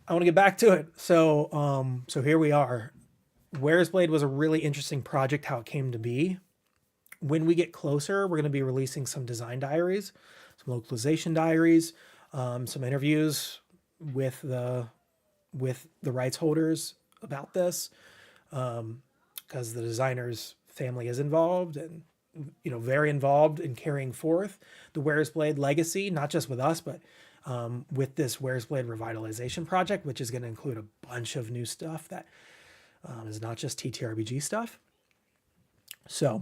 I want to get back to it. So here we are. Where's Blade was a really interesting project, how it came to be. When we get closer, we're going to be releasing some design diaries, some localization diaries, some interviews with the rights holders about this, because the designer's family is involved and very involved in carrying forth the Where's Blade legacy, not just with us, but with this Where's Blade revitalization project, which is going to include a bunch of new stuff that is not just TTRPG stuff. So,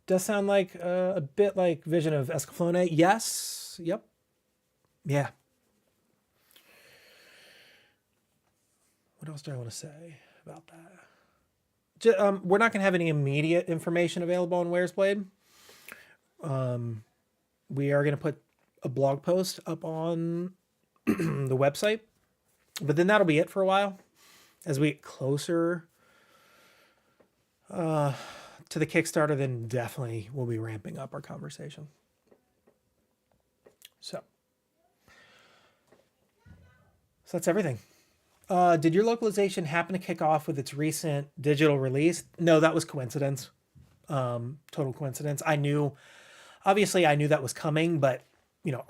does sound like a bit like Vision of Escaflowne. Yes. Yep. Yeah. What else do I want to say about that? We're not going to have any immediate information available on Where's Blade. We are going to put a blog post up on the website, but then that'll be it for a while. As we get closer to the Kickstarter, then definitely we'll be ramping up our conversation. So that's everything. Did your localization happen to kick off with its recent digital release? No, that was coincidence. Total coincidence. Obviously I knew that was coming, but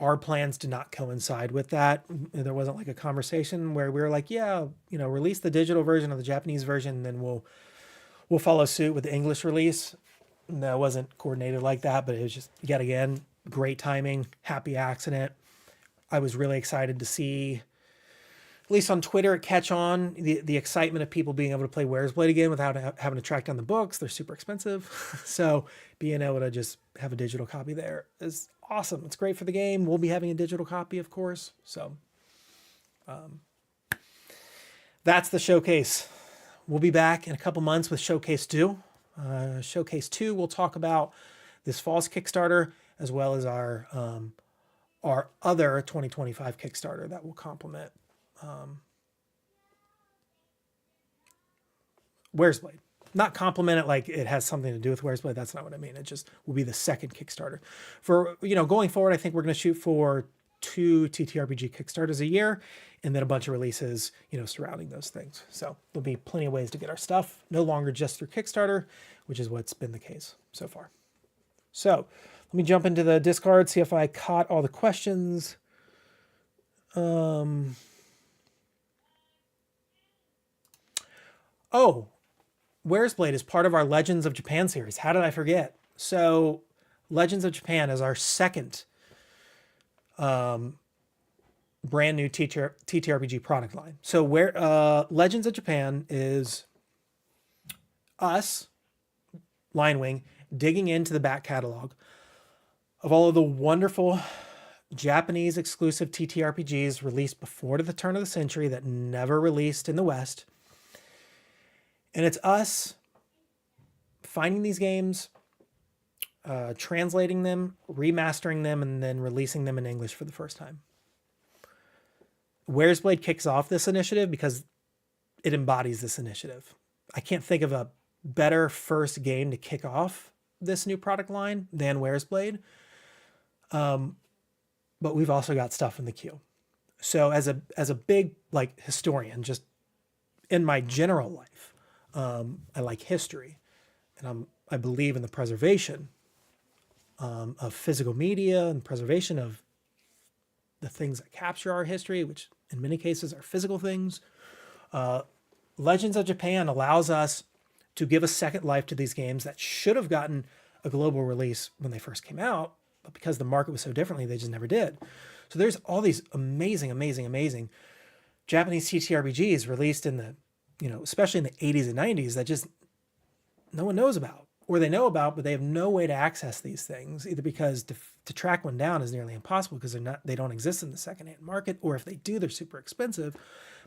our plans did not coincide with that. There wasn't like a conversation where we were like, yeah, release the digital version of the Japanese version, and then we'll follow suit with the English release. That wasn't coordinated like that, but it was just, yet again, great timing, happy accident. I was really excited to see, at least on Twitter, catch on the excitement of people being able to play Where's Blade again without having to track down the books. They're super expensive. So being able to just have a digital copy there is awesome. It's great for the game. We'll be having a digital copy, of course. So that's the showcase. We'll be back in a couple months with Showcase 2. Showcase 2, we'll talk about this fall's Kickstarter, as well as our other 2025 Kickstarter that will complement Where's Blade. Not complement it like it has something to do with Where's Blade. That's not what I mean. It just will be the second Kickstarter. For, going forward, I think we're going to shoot for 2 TTRPG Kickstarters a year, and then a bunch of releases, surrounding those things. So there'll be plenty of ways to get our stuff, no longer just through Kickstarter, which is what's been the case so far. So let me jump into the Discord, see if I caught all the questions. Oh, Where's Blade is part of our Legends of Japan series. How did I forget? So Legends of Japan is our second brand new TTRPG product line. So Legends of Japan is us, LionWing, digging into the back catalog of all of the wonderful Japanese exclusive TTRPGs released before the turn of the century that never released in the West. And it's us finding these games, translating them, remastering them, and then releasing them in English for the first time. Where's Blade kicks off this initiative because it embodies this initiative. I can't think of a better first game to kick off this new product line than Where's Blade. But we've also got stuff in the queue. So as a big historian, just in my general life, I like history, and I believe in the preservation of physical media and preservation of the things that capture our history, which in many cases are physical things. Legends of Japan allows us to give a second life to these games that should have gotten a global release when they first came out, but because the market was so differently, they just never did. So there's all these amazing Japanese TTRPGs released in the, especially in the 80s and 90s that just no one knows about, or they know about, but they have no way to access these things, either because to track one down is nearly impossible because they don't exist in the secondhand market, or if they do, they're super expensive.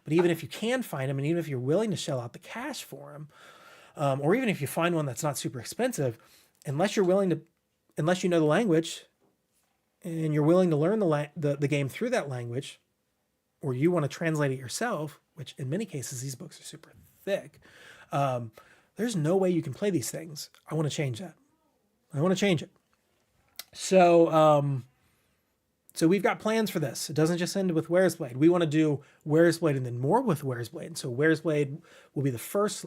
But even if you can find them, and even if you're willing to shell out the cash for them, or even if you find one that's not super expensive, unless you know the language and you're willing to learn the game through that language, or you want to translate it yourself, which in many cases, these books are super thick. There's no way you can play these things. I want to change that. I want to change it. So, so we've got plans for this. It doesn't just end with Where's Blade. We want to do Where's Blade and then more with Where's Blade. And so Where's Blade will be the first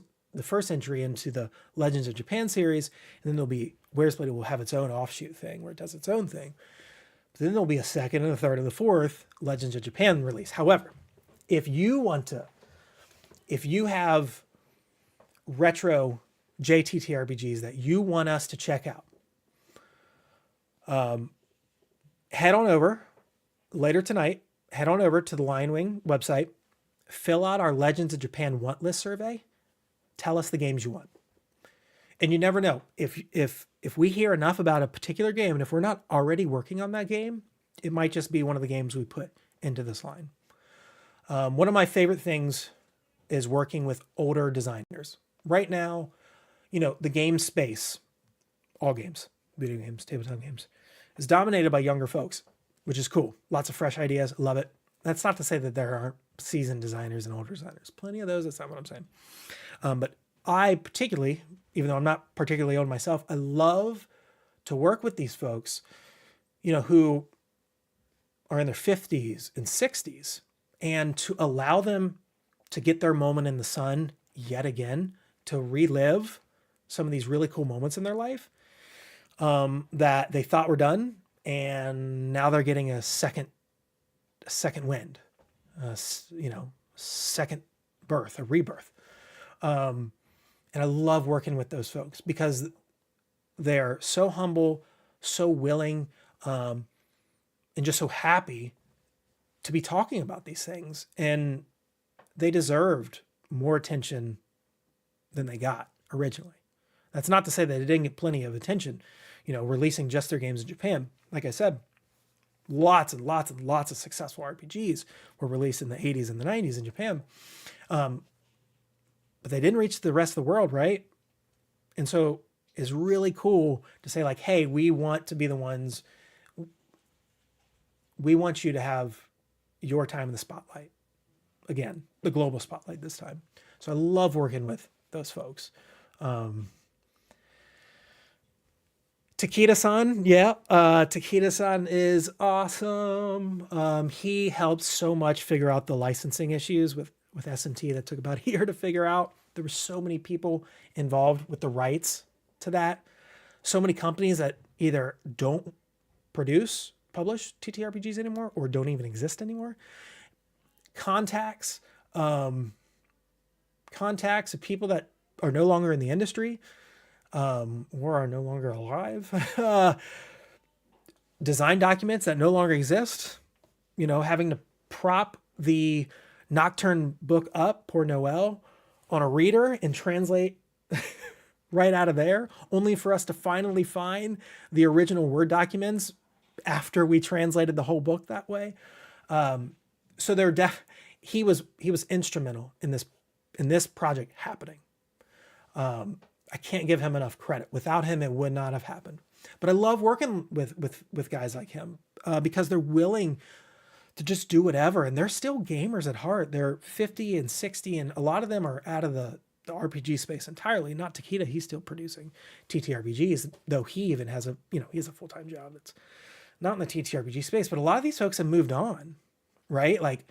entry into the Legends of Japan series, and then there'll be Where's Blade will have its own offshoot thing where it does its own thing. But then there'll be a second and a third and a fourth Legends of Japan release. However, if you have retro JTTRPGs that you want us to check out, head on over later tonight, head on over to the LionWing website, fill out our Legends of Japan want list survey, tell us the games you want. And you never know. If we hear enough about a particular game, and if we're not already working on that game, it might just be one of the games we put into this line. One of my favorite things is working with older designers. Right now, the game space, all games, video games, tabletop games, is dominated by younger folks, which is cool. Lots of fresh ideas. Love it. That's not to say that there aren't seasoned designers and older designers. Plenty of those. That's not what I'm saying. But I particularly, even though I'm not particularly old myself, I love to work with these folks, who are in their 50s and 60s, and to allow them to get their moment in the sun yet again, to relive some of these really cool moments in their life that they thought were done, and now they're getting a second wind, second birth, a rebirth. And I love working with those folks because they're so humble, so willing, and just so happy to be talking about these things. And they deserved more attention than they got originally. That's not to say that they didn't get plenty of attention, releasing just their games in Japan. Like I said, lots and lots and lots of successful RPGs were released in the 80s and the 90s in Japan. But they didn't reach the rest of the world, right? And so it's really cool to say, like, hey, we want to be the ones, we want you to have your time in the spotlight. Again, the global spotlight this time. So I love working with those folks. Takeda-san, Takeda-san is awesome. He helped so much figure out the licensing issues with S&T that took about a year to figure out. There were so many people involved with the rights to that. So many companies that either don't publish TTRPGs anymore, or don't even exist anymore. Contacts of people that are no longer in the industry, or are no longer alive. Design documents that no longer exist. Having to prop the Nocturne book up, Pour Noel, on a reader and translate right out of there, only for us to finally find the original Word documents after we translated the whole book that way. So he was instrumental in this project happening. I can't give him enough credit. Without him, it would not have happened. But I love working with guys like him because they're willing to just do whatever. And they're still gamers at heart. They're 50 and 60, and a lot of them are out of the RPG space entirely. Not Takeda. He's still producing TTRPGs, though he even has he has a full-time job that's not in the TTRPG space. But a lot of these folks have moved on, right? Like,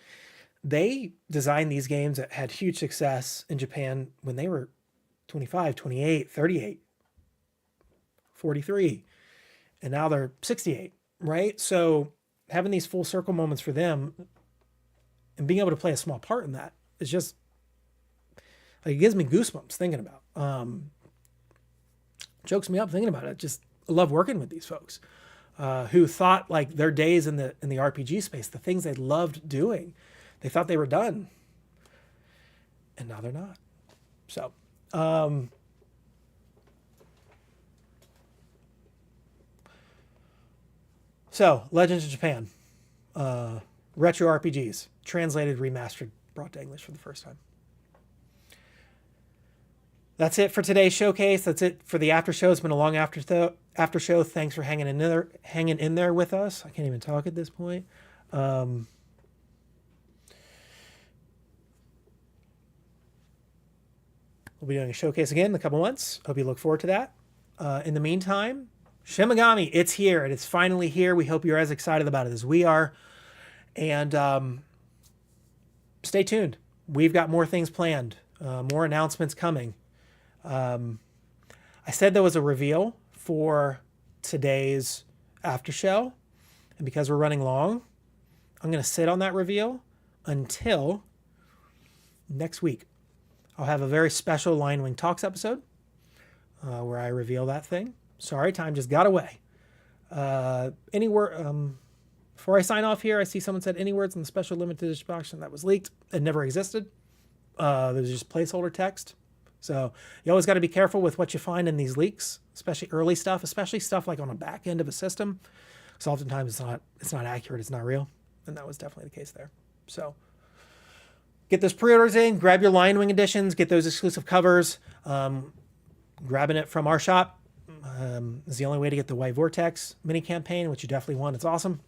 they designed these games that had huge success in Japan when they were 25, 28, 38, 43, and now they're 68, right? So having these full circle moments for them and being able to play a small part in that is just, like, it gives me goosebumps thinking about. Chokes me up thinking about it. Just, I love working with these folks who thought, like, their days in the RPG space, the things they loved doing, they thought they were done, and now they're not. So Legends of Japan, retro RPGs, translated, remastered, brought to English for the first time. That's it for today's showcase. That's it for the after show. It's been a long after show. Thanks for hanging in there with us. I can't even talk at this point. We'll be doing a showcase again in a couple months. Hope you look forward to that. In the meantime, Shin Megami, it's here, and it's finally here. We hope you're as excited about it as we are. And stay tuned. We've got more things planned, more announcements coming. I said there was a reveal for today's after show, and because we're running long, I'm going to sit on that reveal until next week. I'll have a very special LionWing Talks episode where I reveal that thing. Sorry, time just got away. Before I sign off here, I see someone said any words in the special limited edition box that was leaked. It never existed. There's just placeholder text. So you always got to be careful with what you find in these leaks, especially early stuff, especially stuff like on a back end of a system. Because oftentimes it's not accurate, it's not real. And that was definitely the case there. So get those pre-orders in, grab your LionWing editions, get those exclusive covers. Grabbing it from our shop is the only way to get the White Vortex mini campaign, which you definitely want. It's awesome.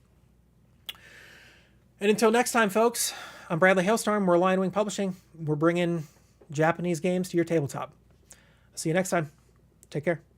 And until next time, folks, I'm Bradley Hailstorm. We're LionWing Publishing. We're bringing Japanese games to your tabletop. See you next time. Take care.